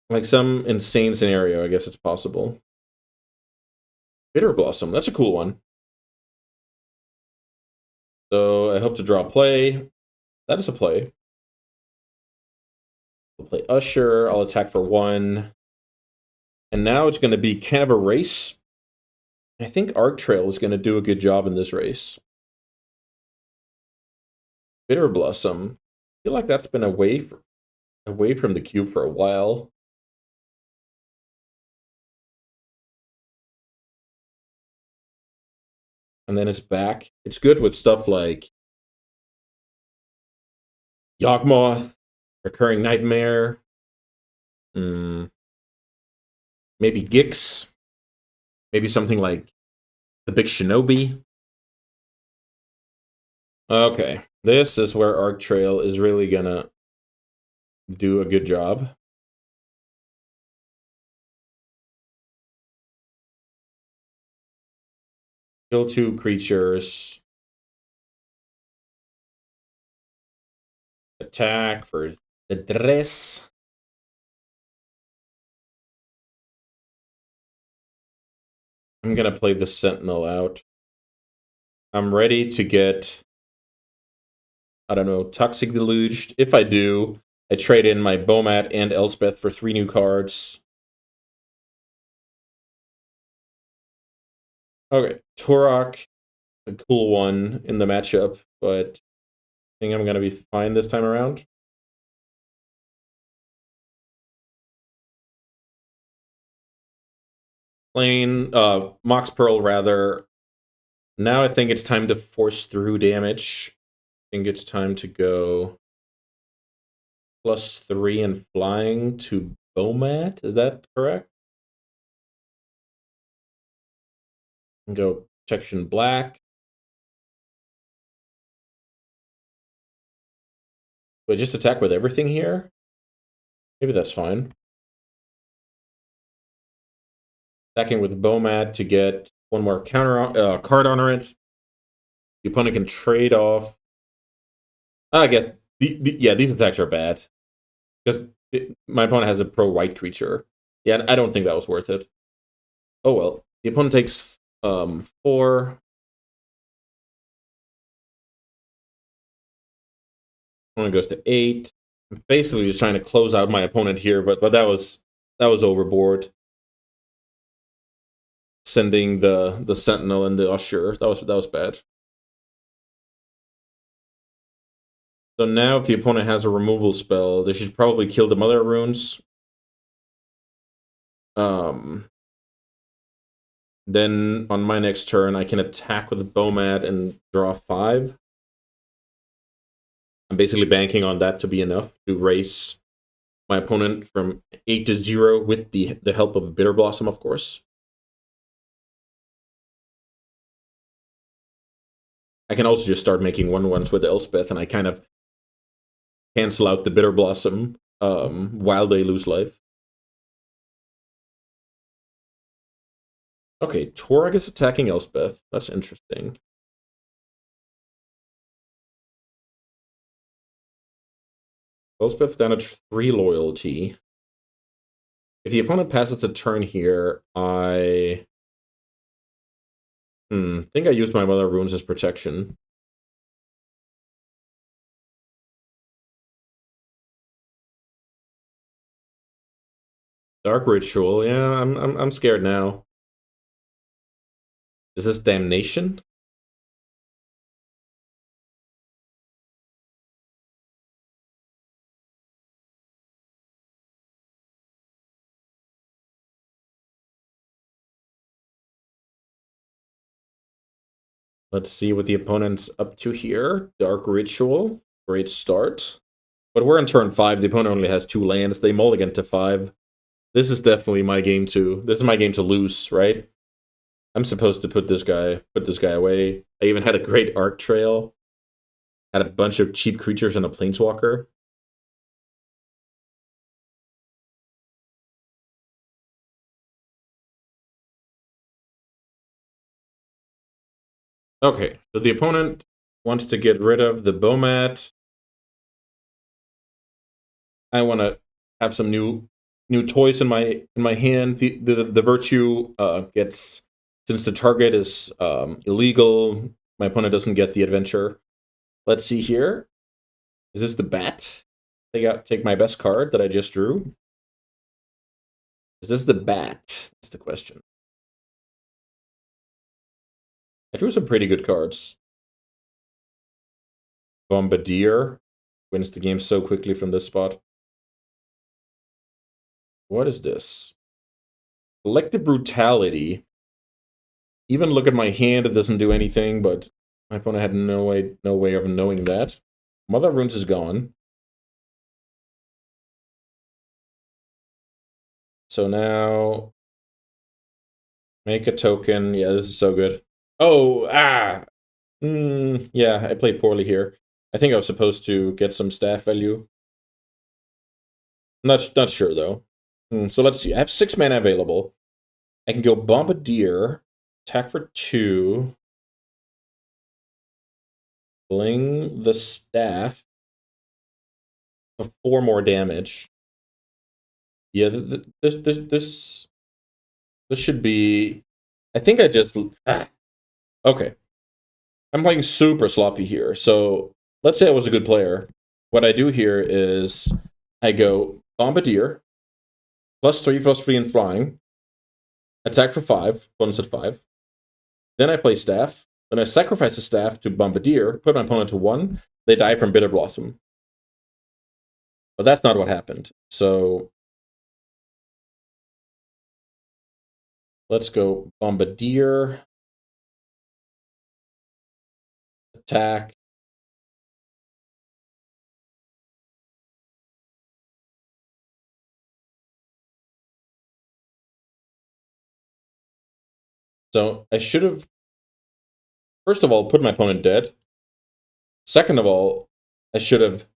like some insane scenario, I guess it's possible. Bitter Blossom, that's a cool one. So I hope to draw play. That is a play. I'll play Usher, I'll attack for 1. And now it's going to be kind of a race. I think Arc Trail is going to do a good job in this race. Bitter Blossom. I feel like that's been away from the cube for a while. And then it's back. It's good with stuff like Yawgmoth, Recurring Nightmare, maybe Gix, maybe something like the Big Shinobi. Okay, this is where Arc Trail is really gonna do a good job. Kill 2 creatures. Attack for the dress. I'm gonna play the Sentinel out. I'm ready to get, I don't know, Toxic Deluged. If I do, I trade in my Bowmat and Elspeth for 3 new cards. Okay, Turok, a cool one in the matchup, but I think I'm gonna be fine this time around. Plain, Mox Pearl rather. Now I think it's time to force through damage. I think it's time to go +3 and flying to Bomat. Is that correct? And go protection black. Wait, just attack with everything here? Maybe that's fine. Attacking with Bomat to get one more counter card on it. The opponent can trade off. I guess, yeah, these attacks are bad. Because my opponent has a pro-white creature. Yeah, I don't think that was worth it. Oh well. The opponent takes 4. Opponent goes to 8. I'm basically just trying to close out my opponent here, but that was overboard. Sending the Sentinel and the Usher. That was bad. So now if the opponent has a removal spell, they should probably kill the Mother Runes. Then on my next turn, I can attack with the Bomat and draw 5. I'm basically banking on that to be enough to raise my opponent from 8 to 0 with the help of Bitter Blossom, of course. I can also just start making 1/1s with Elspeth, and I kind of cancel out the Bitter Blossom while they lose life. Okay, Torag is attacking Elspeth. That's interesting. Elspeth down at 3 loyalty. If the opponent passes a turn here, I think I use my Mother Runes as protection. Dark Ritual, yeah, I'm scared now. Is this Damnation? Let's see what the opponent's up to here. Dark Ritual, great start. But we're in turn 5. The opponent only has 2 lands. They mulligan to 5. This is definitely my game to. This is my game to lose, right? I'm supposed to put this guy away. I even had a great Arc Trail. Had a bunch of cheap creatures and a Planeswalker. Okay, so the opponent wants to get rid of the Bomat. I want to have some new toys in my hand. The virtue gets, since the target is illegal, my opponent doesn't get the adventure. Let's see here. Is this the bat? Take my best card that I just drew. Is this the bat? That's the question. I drew some pretty good cards. Bombardier wins the game so quickly from this spot. What is this? Collective Brutality. Even look at my hand, it doesn't do anything, but my opponent had no way of knowing that. Mother Runes is gone. So now make a token. Yeah, this is so good. Oh, yeah, I played poorly here. I think I was supposed to get some staff value. Not sure though. So let's see. I have 6 mana available. I can go Bombardier, attack for 2, bling the staff for 4 more damage. Yeah, this should be. I think I just. Okay. I'm playing super sloppy here. So let's say I was a good player. What I do here is I go Bombardier, +3/+3 in flying, attack for 5, bonus at 5. Then I play staff. Then I sacrifice the staff to Bombardier, put my opponent to 1. They die from Bitter Blossom. But that's not what happened. So let's go Bombardier. attack. So I should have, first of all, put my opponent dead. Second of all, I should have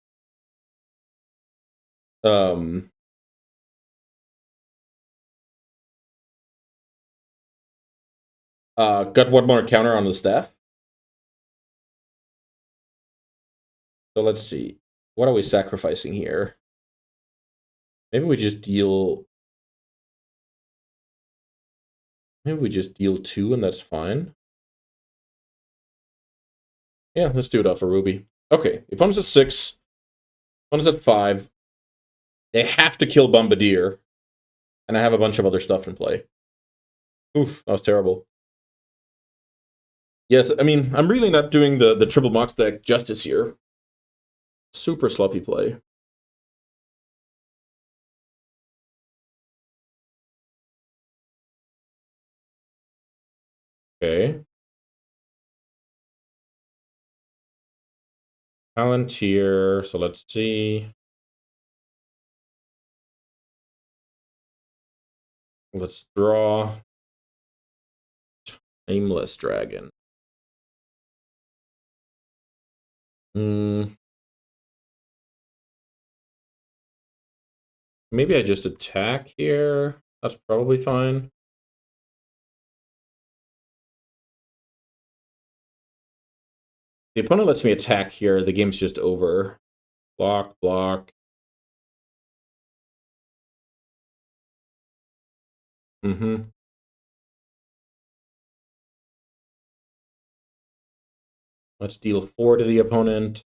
got one more counter on the staff. So let's see. What are we sacrificing here? Maybe we just deal... Maybe we just deal 2 and that's fine. Yeah, let's do it off a ruby. Okay, the opponent's at 6. Opponent's at 5. They have to kill Bombardier. And I have a bunch of other stuff in play. Oof, that was terrible. Yes, I mean, I'm really not doing the triple Mox deck justice here. Super sloppy play. Okay. Palantir, so let's see. Let's draw. Aimless Dragon. Maybe I just attack here. That's probably fine. The opponent lets me attack here. The game's just over. Block, block. Let's deal 4 to the opponent.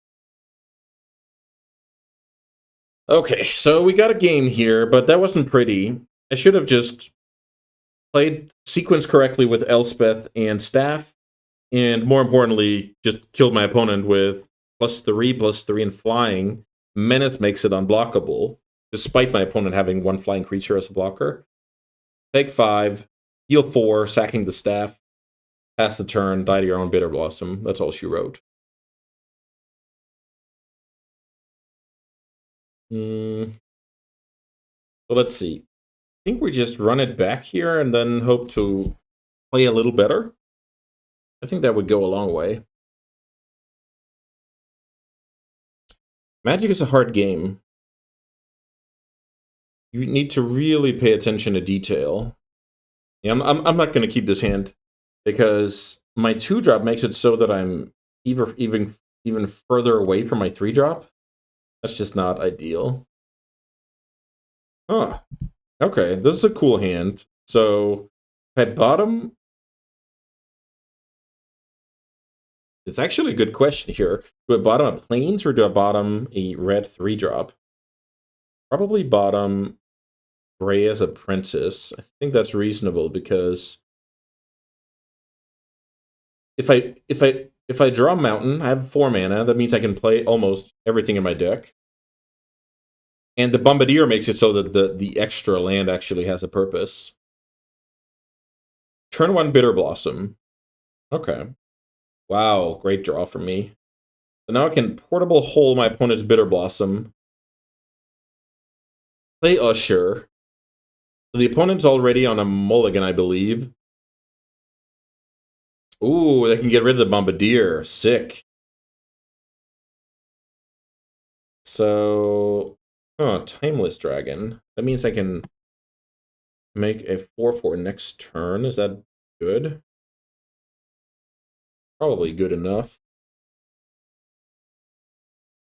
Okay, so we got a game here, but that wasn't pretty. I should have just played sequence correctly with Elspeth and Staff, and more importantly, just killed my opponent with +3/+3 and flying. Menace makes it unblockable, despite my opponent having 1 flying creature as a blocker. Take 5, heal 4, sacking the Staff, pass the turn, die to your own Bitter Blossom. That's all she wrote. So let's see. I think we just run it back here and then hope to play a little better. I think that would go a long way. Magic is a hard game. You need to really pay attention to detail. Yeah, I'm not going to keep this hand because my 2-drop makes it so that I'm even further away from my 3-drop. That's just not ideal. Huh. Okay, this is a cool hand. So if I bottom, it's actually a good question here. Do I bottom a Plains or do I bottom a red 3-drop? Probably bottom Freya's Apprentice. I think that's reasonable because if I draw Mountain, I have 4 mana. That means I can play almost everything in my deck. And the Bombardier makes it so that the extra land actually has a purpose. Turn 1 Bitter Blossom. Okay. Wow, great draw for me. So now I can portable hole my opponent's Bitter Blossom. Play Usher. So the opponent's already on a mulligan, I believe. Ooh, they can get rid of the Bombardier. Sick. So, Timeless Dragon. That means I can make a 4/4 next turn. Is that good? Probably good enough.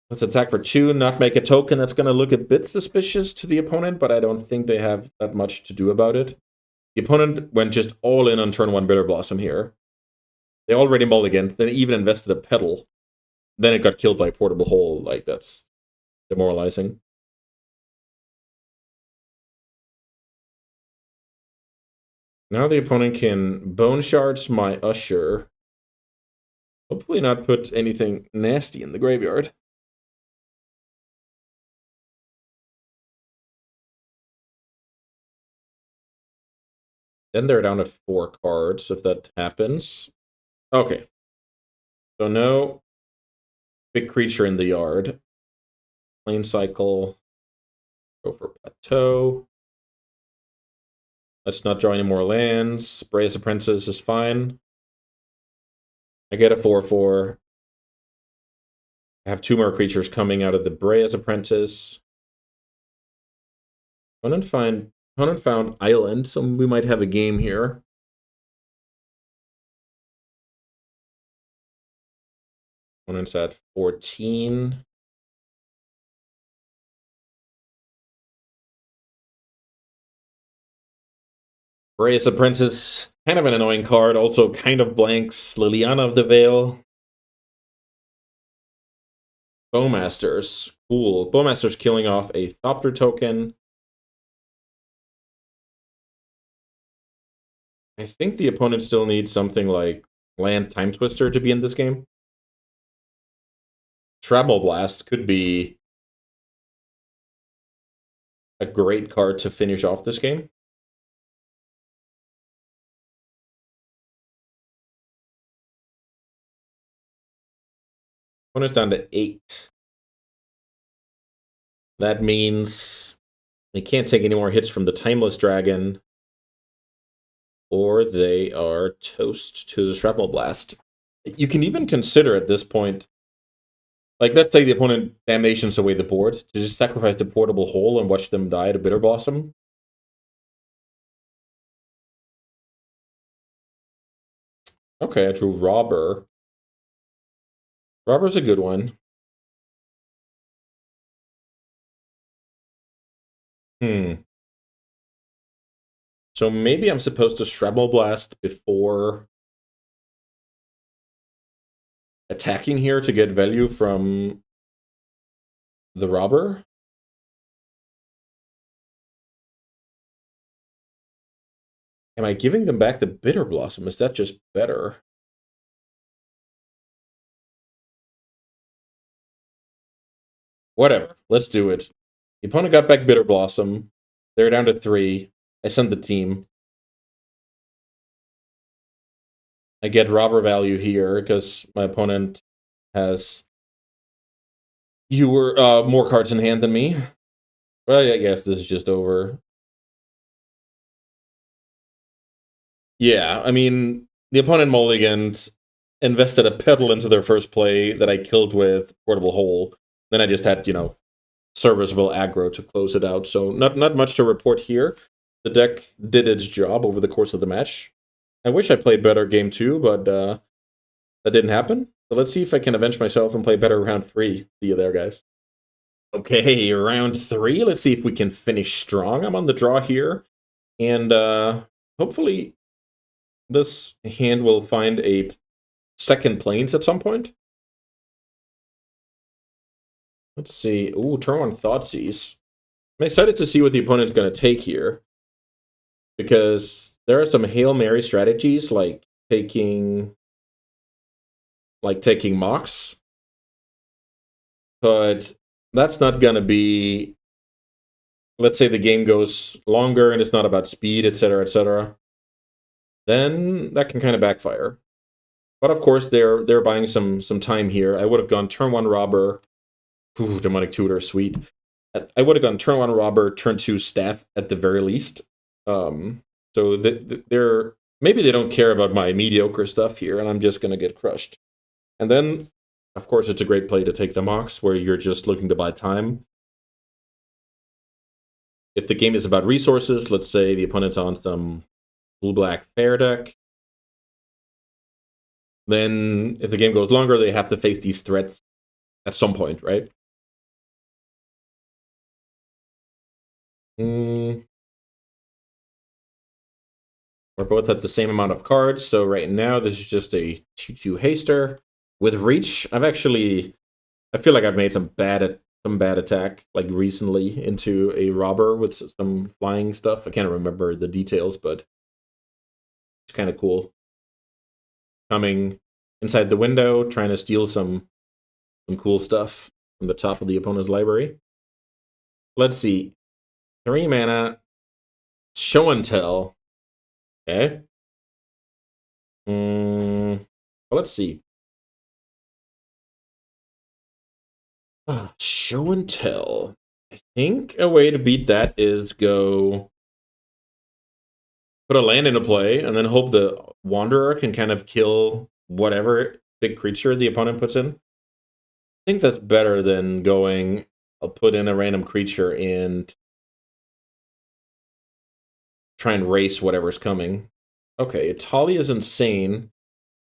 Let's attack for 2, not make a token. That's going to look a bit suspicious to the opponent, but I don't think they have that much to do about it. The opponent went just all in on turn 1 Bitter Blossom here. They already mulliganed. They even invested a pedal. Then it got killed by Portable Hole. Like, that's demoralizing. Now the opponent can Bone Shards my Usher. Hopefully not put anything nasty in the graveyard. Then they're down to 4 cards if that happens. Okay. So no big creature in the yard. Plane cycle. Go for plateau. Let's not draw any more lands. Brace Apprentice is fine. I get a 4/4. I have 2 more creatures coming out of the Brace Apprentice. Opponent found Island, so we might have a game here. Opponent's at 14. Brace Apprentice, kind of an annoying card, also kind of blanks. Liliana of the Veil. Bowmasters, cool. Bowmasters killing off a Thopter token. I think the opponent still needs something like Land Time Twister to be in this game. Treble Blast could be a great card to finish off this game. Opponent's down to 8. That means they can't take any more hits from the Timeless Dragon, or they are toast to the Shrapnel Blast. You can even consider at this point, like, let's say the opponent damnations away the board, to just sacrifice the Portable Hole and watch them die to Bitter Blossom. Okay, I drew Robber. Robber's a good one. So maybe I'm supposed to Shrapnel Blast before attacking here to get value from the Robber? Am I giving them back the Bitter Blossom? Is that just better? Whatever. Let's do it. The opponent got back Bitter Blossom. They're down to 3. I send the team. I get Robber value here because my opponent has more cards in hand than me. Well, I guess this is just over. Yeah, I mean, the opponent mulliganed, invested a pedal into their first play that I killed with Portable Hole. Then I just had, serviceable aggro to close it out. So not much to report here. The deck did its job over the course of the match. I wish I played better game 2, but that didn't happen. So let's see if I can avenge myself and play better round 3. See you there, guys. Okay, round 3. Let's see if we can finish strong. I'm on the draw here. And hopefully this hand will find a second planes at some point. Let's see. Ooh, turn 1 Thoughtseize. I'm excited to see what the opponent's going to take here. Because there are some Hail Mary strategies like taking Mox. But that's not going to be, let's say the game goes longer and it's not about speed, etc., etc. Then that can kind of backfire. But of course, they're buying some time here. I would have gone turn 1 Robber. Ooh, Demonic Tutor, sweet. I would have gone turn 1 Robber, turn 2 Staff at the very least. So they're maybe they don't care about my mediocre stuff here, and I'm just gonna get crushed. And then, of course, it's a great play to take the Mox, where you're just looking to buy time. If the game is about resources, let's say the opponent's on some blue-black fair deck, then if the game goes longer, they have to face these threats at some point, right? We're both at the same amount of cards, so right now this is just a 2/2 haster. With Reach, I feel like I've made some bad attack, like recently, into a Robber with some flying stuff. I can't remember the details, but it's kind of cool. Coming inside the window, trying to steal some cool stuff from the top of the opponent's library. Let's see. 3 mana, Show and Tell. Okay. Let's see. Show and tell. I think a way to beat that is go put a land into play and then hope the Wanderer can kind of kill whatever big creature the opponent puts in. I think that's better than going, I'll put in a random creature and try and race whatever's coming. Okay, Italia is insane.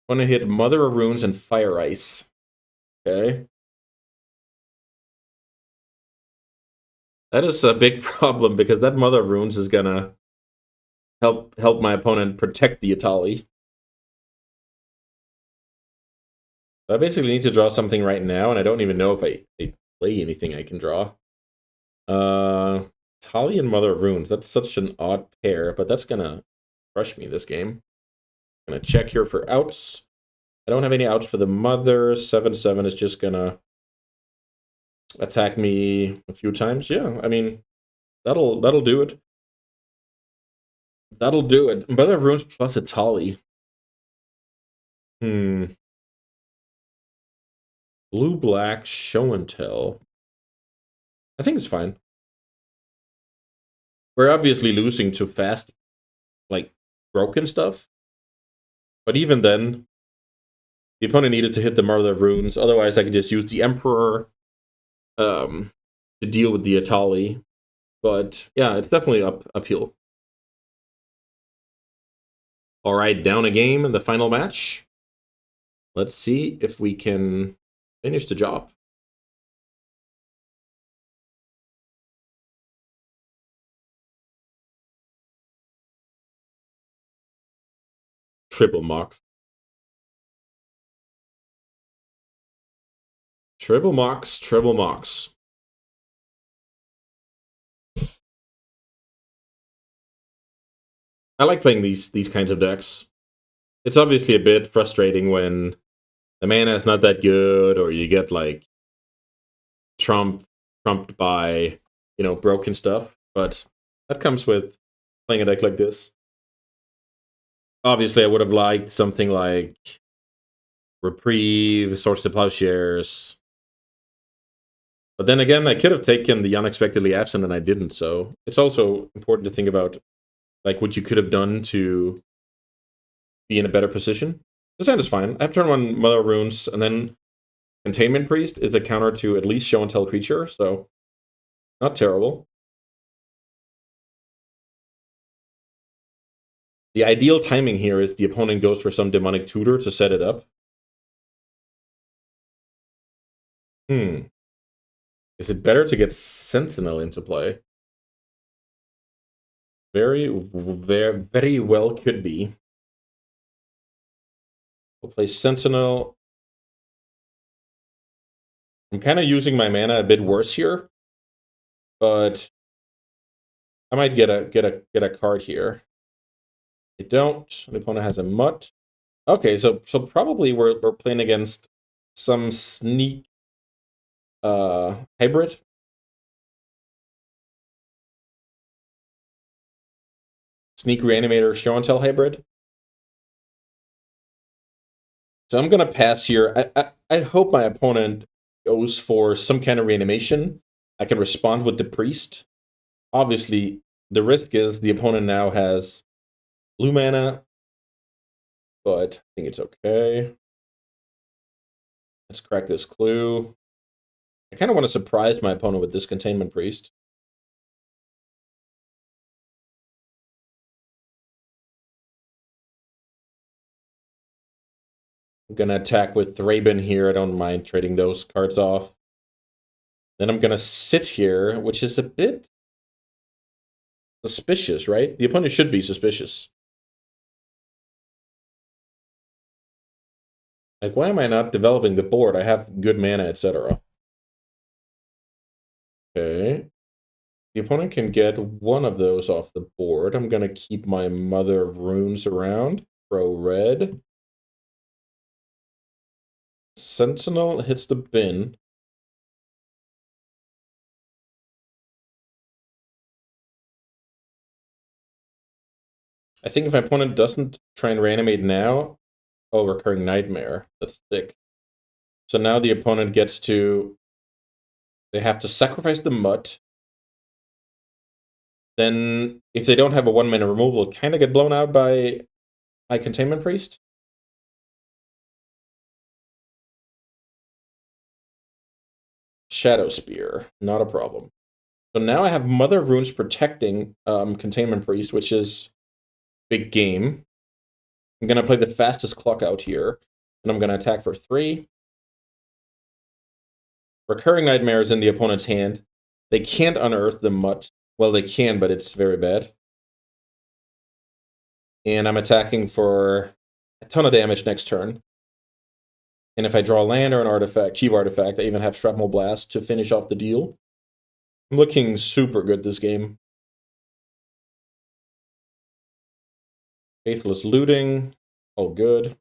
I'm gonna hit Mother of Runes and Fire Ice. Okay. That is a big problem because that Mother of Runes is gonna help my opponent protect the Itali. So I basically need to draw something right now, and I don't even know if I play anything I can draw. Itali and Mother of Runes, that's such an odd pair, but that's gonna crush me this game. I'm gonna check here for outs. I don't have any outs for the Mother. 7/7 is just gonna attack me a few times. Yeah, I mean, that'll do it. That'll do it. Mother of Runes plus Itali. Blue black show and tell. I think it's fine. We're obviously losing to fast, like broken stuff. But even then, the opponent needed to hit the Mother of Runes. Otherwise, I could just use the Emperor to deal with the Itali. But yeah, it's definitely uphill. All right, down a game in the final match. Let's see if we can finish the job. Triple Mox. Triple Mox, Triple Mox. I like playing these kinds of decks. It's obviously a bit frustrating when the mana is not that good, or you get like trumped by broken stuff. But that comes with playing a deck like this. Obviously, I would have liked something like Reprieve, Swords to Plowshares. But then again, I could have taken the Unexpectedly Absent, and I didn't. So it's also important to think about like what you could have done to be in a better position. This hand is fine. I have turn one Mother Runes, and then Containment Priest is a counter to at least Show and Tell creature, so not terrible. The ideal timing here is the opponent goes for some Demonic Tutor to set it up. Is it better to get Sentinel into play? Very well could be. We'll play Sentinel. I'm kind of using my mana a bit worse here, but I might get a card here. I don't. The opponent has a Mutt. Okay, so probably we're playing against some sneak hybrid. Sneak Reanimator Show and Tell hybrid. So I'm gonna pass here. I hope my opponent goes for some kind of reanimation. I can respond with the priest. Obviously, the risk is the opponent now has blue mana, but I think it's okay. Let's crack this clue. I kind of want to surprise my opponent with this Containment Priest. I'm going to attack with Thraben here. I don't mind trading those cards off. Then I'm going to sit here, which is a bit suspicious, right? The opponent should be suspicious. Like, why am I not developing the board? I have good mana, etc. Okay. The opponent can get one of those off the board. I'm going to keep my Mother of Runes around. Throw red. Sentinel hits the bin. I think if my opponent doesn't try and reanimate now... Oh, Recurring Nightmare. That's sick. So now the opponent gets to They have to sacrifice the Mutt. Then, if they don't have a 1-mana removal, kind of get blown out by Containment Priest. Shadow Spear, not a problem. So now I have Mother of Runes protecting Containment Priest, which is big game. I'm going to play the fastest clock out here, and I'm going to attack for 3. Recurring Nightmare is in the opponent's hand. They can't unearth the Mutt. Well, they can, but it's very bad. And I'm attacking for a ton of damage next turn. And if I draw a land or an artifact, cheap artifact, I even have Shrapnel Blast to finish off the deal. I'm looking super good this game. Faithless Looting, all good.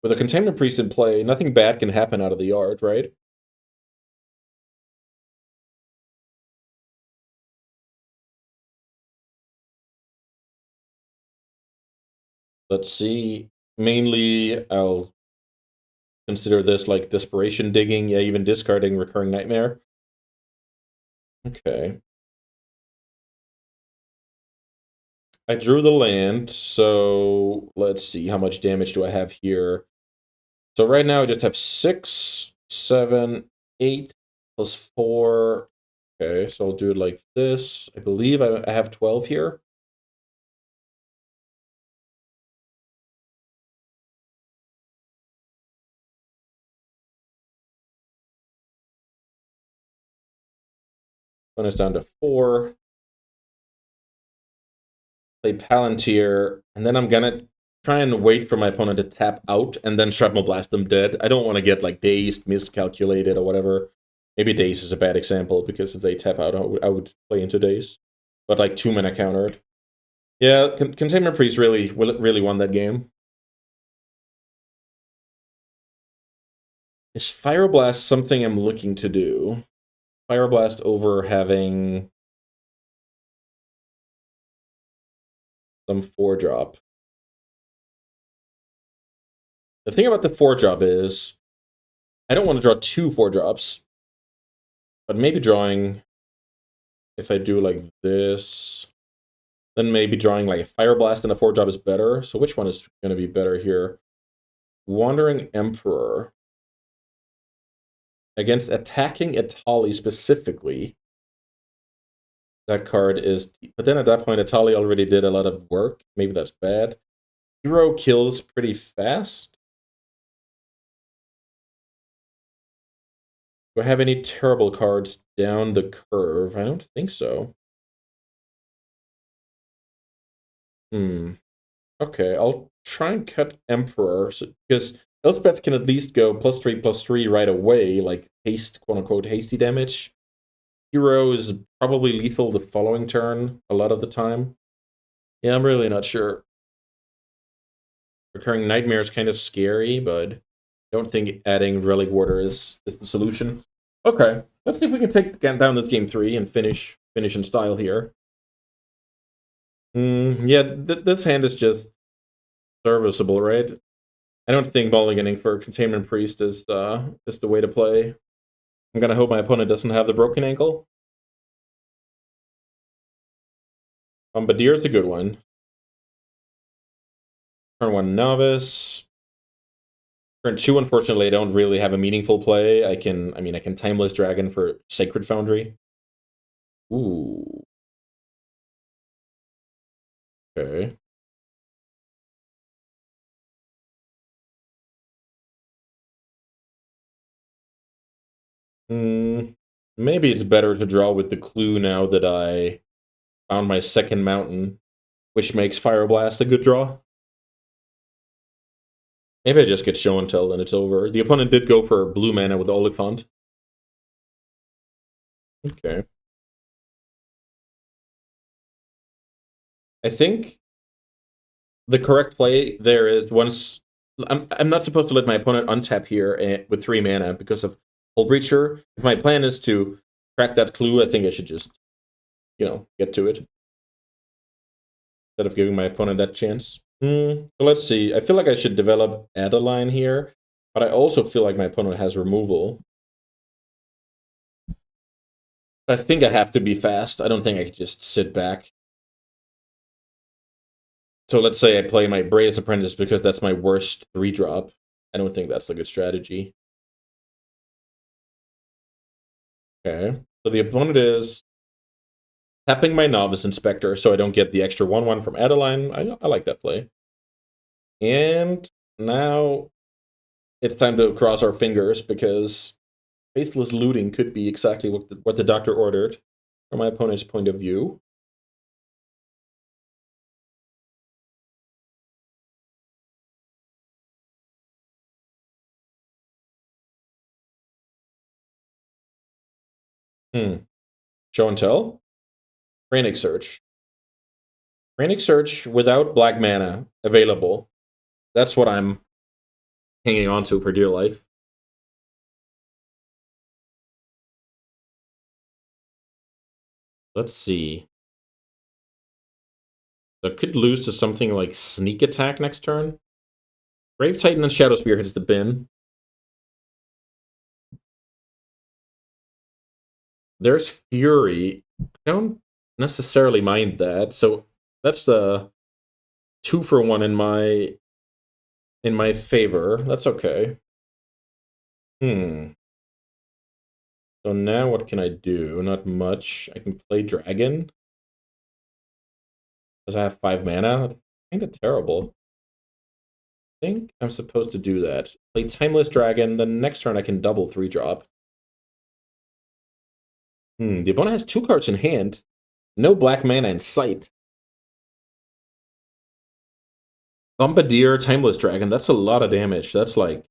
With a Containment Priest in play, nothing bad can happen out of the yard, right? Let's see. Mainly, I'll consider this like Desperation Digging, yeah, even discarding Recurring Nightmare. Okay. I drew the land, so let's see, how much damage do I have here? So right now I just have 6, 7, 8, plus 4. Okay, so I'll do it like this. I believe I have 12 here. Bonus down to 4. Play Palantir, and then I'm gonna try and wait for my opponent to tap out and then Shrapnel Blast them dead. I don't want to get like dazed, miscalculated, or whatever. Maybe Daze is a bad example, because if they tap out, I would play into Daze. But like 2 mana countered. Yeah, Containment Priest really won that game. Is Fire Blast something I'm looking to do? Fire Blast over having some 4-drop. The thing about the 4-drop is, I don't want to draw 2 4-drops, but maybe drawing, if I do like this, then maybe drawing like a Fire Blast and a 4-drop is better. So which one is going to be better here? Wandering Emperor against attacking Atali specifically. That card is, but then at that point, Atali already did a lot of work. Maybe that's bad. Hero kills pretty fast. Do I have any terrible cards down the curve? I don't think so. Okay, I'll try and cut Emperor, because Elspeth can at least go +3/+3 right away, like haste, quote-unquote, hasty damage. Hero is probably lethal the following turn a lot of the time. Yeah, I'm really not sure. Recurring Nightmare is kind of scary, but I don't think adding Relic Warder is the solution. Okay, let's see if we can take down this game 3 and finish in style here. Yeah, this hand is just serviceable, right? I don't think mulliganing for Containment Priest is the way to play. I'm gonna hope my opponent doesn't have the broken ankle. Bombardier is a good one. Turn 1 Novice. Turn 2, unfortunately, I don't really have a meaningful play. I can Timeless Dragon for Sacred Foundry. Ooh. Okay. Maybe it's better to draw with the clue now that I found my second mountain, which makes Fire Blast a good draw. Maybe I just get show and tell and it's over. The opponent did go for blue mana with Oliphant. Okay. I think the correct play there is, once I'm not supposed to let my opponent untap here with 3 mana because of Hull Breacher. If my plan is to crack that clue, I think I should just, get to it instead of giving my opponent that chance. So let's see. I feel like I should develop Adeline here. But I also feel like my opponent has removal. I think I have to be fast. I don't think I could just sit back. So let's say I play my Bray's Apprentice because that's my worst 3-drop. I don't think that's a good strategy. Okay. So the opponent is tapping my Novice Inspector so I don't get the extra 1/1 from Adeline. I like that play. And now it's time to cross our fingers because Faithless Looting could be exactly what the doctor ordered from my opponent's point of view. Show and tell? Frantic Search. Frantic Search without black mana available. That's what I'm hanging on to for dear life. Let's see. I could lose to something like Sneak Attack next turn. Grave Titan and Shadow Spear hits the bin. There's Fury. I don't necessarily mind that. So that's a 2-for-1 in my favor. That's okay. So now what can I do? Not much. I can play Dragon. Because I have 5 mana. That's kind of terrible. I think I'm supposed to do that. Play Timeless Dragon. Then next turn I can double 3-drop. The opponent has 2 cards in hand. No black mana in sight. Bombardier, Timeless Dragon. That's a lot of damage. That's like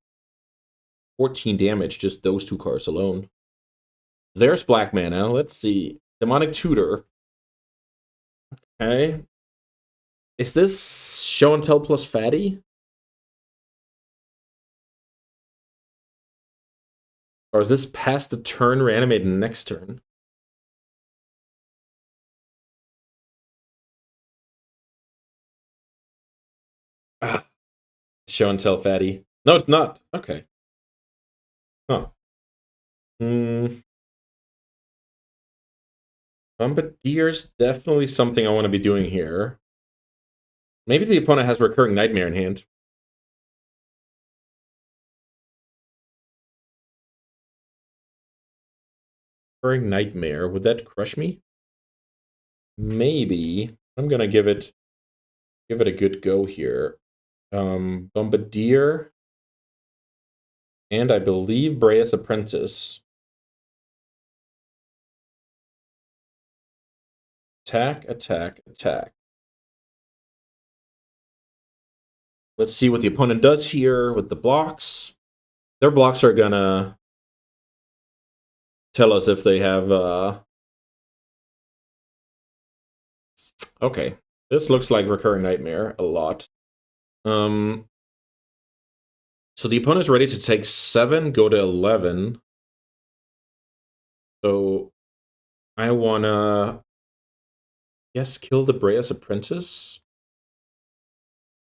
14 damage, just those 2 cards alone. There's black mana. Let's see. Demonic Tutor. Okay. Is this Show and Tell plus Fatty? Or is this past the turn, reanimate next turn? Ah, Show and Tell Fatty. No, it's not. Okay. Huh. Bombardier's definitely something I want to be doing here. Maybe the opponent has Recurring Nightmare in hand. Recurring Nightmare. Would that crush me? Maybe. I'm gonna give it a good go here. Bombardier. And I believe Bray's Apprentice. Attack, attack, attack. Let's see what the opponent does here with the blocks. Their blocks are gonna tell us if they have okay. This looks like Recurring Nightmare a lot. So the opponent's ready to take 7, go to 11. So I wanna kill the Bray's Apprentice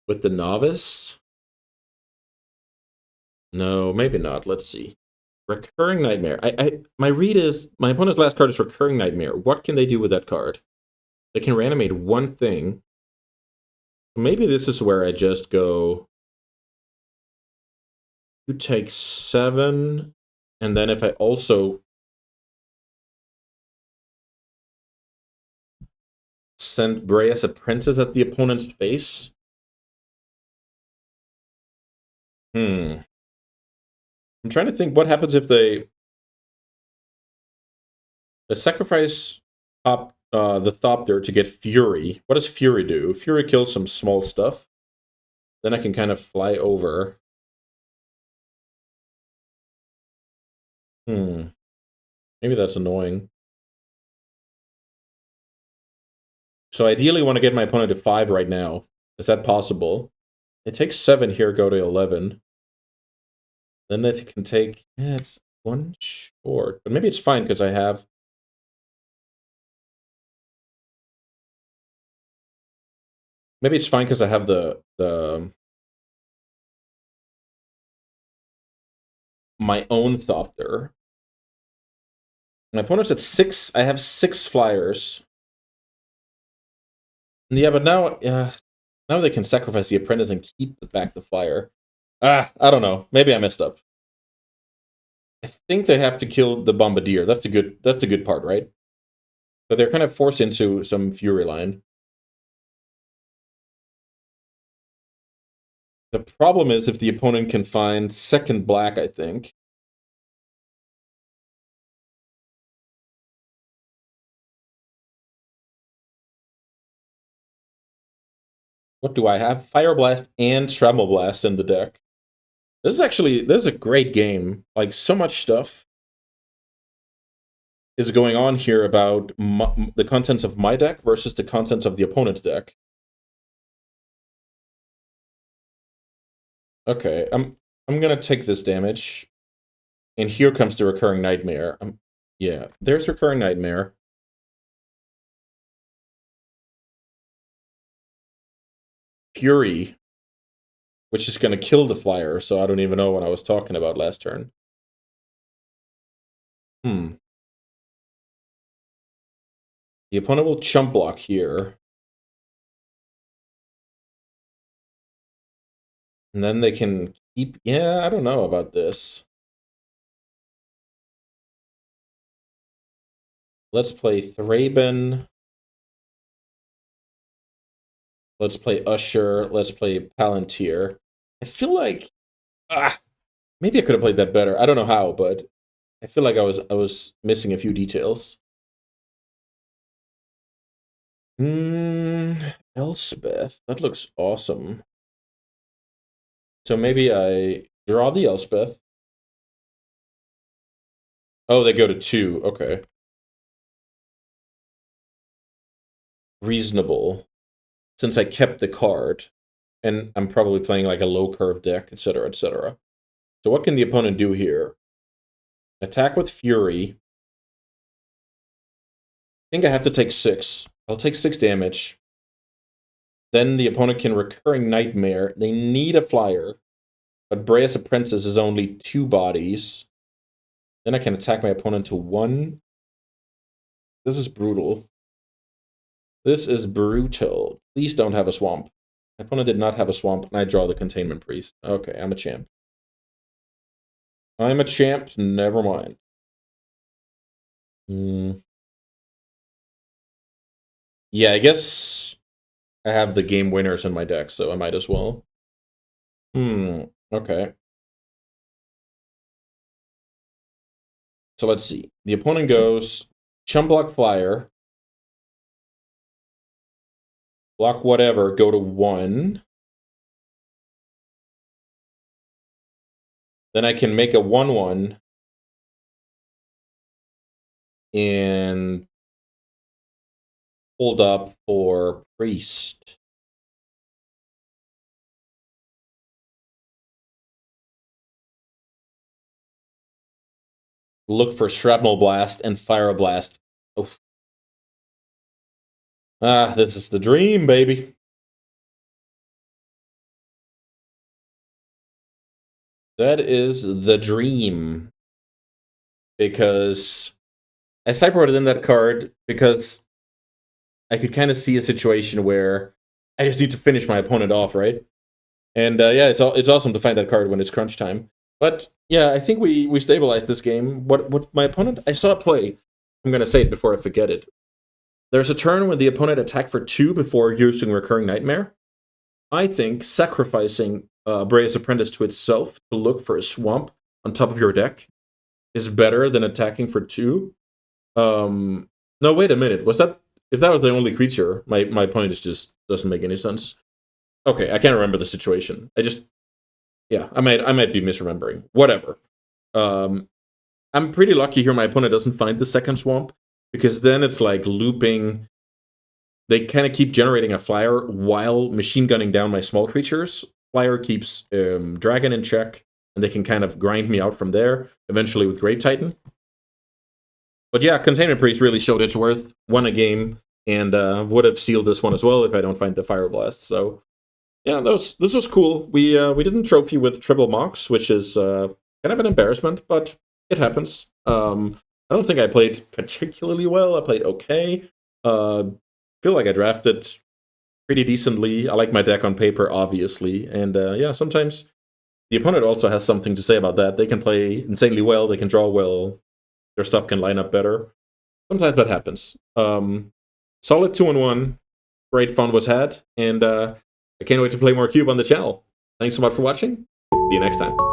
with the Novice. No, maybe not. Let's see. Recurring Nightmare. My read is my opponent's last card is Recurring Nightmare. What can they do with that card? They can reanimate one thing. Maybe this is where I just go. You take 7, and then if I also send Bray's Apprentice at the opponent's face. I'm trying to think what happens if they sacrifice the Thopter to get Fury. What does Fury do? Fury kills some small stuff. Then I can kind of fly over. Maybe that's annoying. So ideally I want to get my opponent to 5 right now. Is that possible? It takes 7 here, go to 11. Then it can take... Yeah, it's 1 short. But maybe it's fine because I have... Maybe it's fine because I have the my own Thopter. My opponent's at 6. I have 6 flyers. Yeah, but now they can sacrifice the apprentice and keep back the flyer. I don't know. Maybe I messed up. I think they have to kill the bombardier. That's the good part, right? But they're kind of forced into some fury line. The problem is if the opponent can find second black, I think. What do I have? Fire Blast and Shrapnel Blast in the deck. This is a great game. Like, so much stuff is going on here about the contents of my deck versus the contents of the opponent's deck. Okay, I'm gonna take this damage. And here comes the Recurring Nightmare. Yeah, there's Recurring Nightmare. Fury, which is going to kill the flyer, so I don't even know what I was talking about last turn. The opponent will chump block here. And then they can keep... Yeah, I don't know about this. Let's play Thraben. Let's play Usher. Let's play Palantir. I feel like... maybe I could have played that better. I don't know how, but I feel like I was missing a few details. Elspeth. That looks awesome. So maybe I draw the Elspeth. Oh, they go to 2. Okay. Reasonable. Since I kept the card. And I'm probably playing like a low curve deck, etc., etc. So what can the opponent do here? Attack with Fury. I think I have to take 6. I'll take 6 damage. Then the opponent can Recurring Nightmare. They need a flyer. But Brea's Apprentice is only 2 bodies. Then I can attack my opponent to 1. This is brutal. This is brutal. Please don't have a swamp. My opponent did not have a swamp, and I draw the Containment Priest. Okay, I'm a champ. I'm a champ, never mind. Yeah, I guess I have the game winners in my deck, so I might as well. Okay. So let's see. The opponent goes chump block flyer. Block whatever, go to 1. Then I can make a 1/1 and hold up for priest. Look for Shrapnel Blast and Fire Blast. Oof. This is the dream, baby. That is the dream. Because I sideboarded in that card because I could kind of see a situation where I just need to finish my opponent off, right? And yeah, it's awesome to find that card when it's crunch time. But yeah, I think we stabilized this game. What my opponent... I saw it play. I'm going to say it before I forget it. There's a turn when the opponent attack for 2 before using Recurring Nightmare. I think sacrificing Brea's Apprentice to itself to look for a swamp on top of your deck is better than attacking for 2. No, wait a minute. Was that... If that was the only creature, my opponent just doesn't make any sense. Okay, I can't remember the situation. Yeah, I might be misremembering. Whatever. I'm pretty lucky here my opponent doesn't find the second swamp, because then it's like looping. They kind of keep generating a flyer while machine gunning down my small creatures. Flyer keeps dragon in check, and they can kind of grind me out from there, eventually with Great Titan. But yeah, Containment Priest really showed its worth, won a game, and would have sealed this one as well if I don't find the Fire Blast. So yeah, this was cool. We didn't trophy with Triple Mox, which is kind of an embarrassment, but it happens. I don't think I played particularly well. I played okay. Feel like I drafted pretty decently. I like my deck on paper, obviously. And yeah, sometimes the opponent also has something to say about that. They can play insanely well. They can draw well. Their stuff can line up better. Sometimes that happens. Solid 2-1. Great fun was had. And I can't wait to play more Cube on the channel. Thanks so much for watching. See you next time.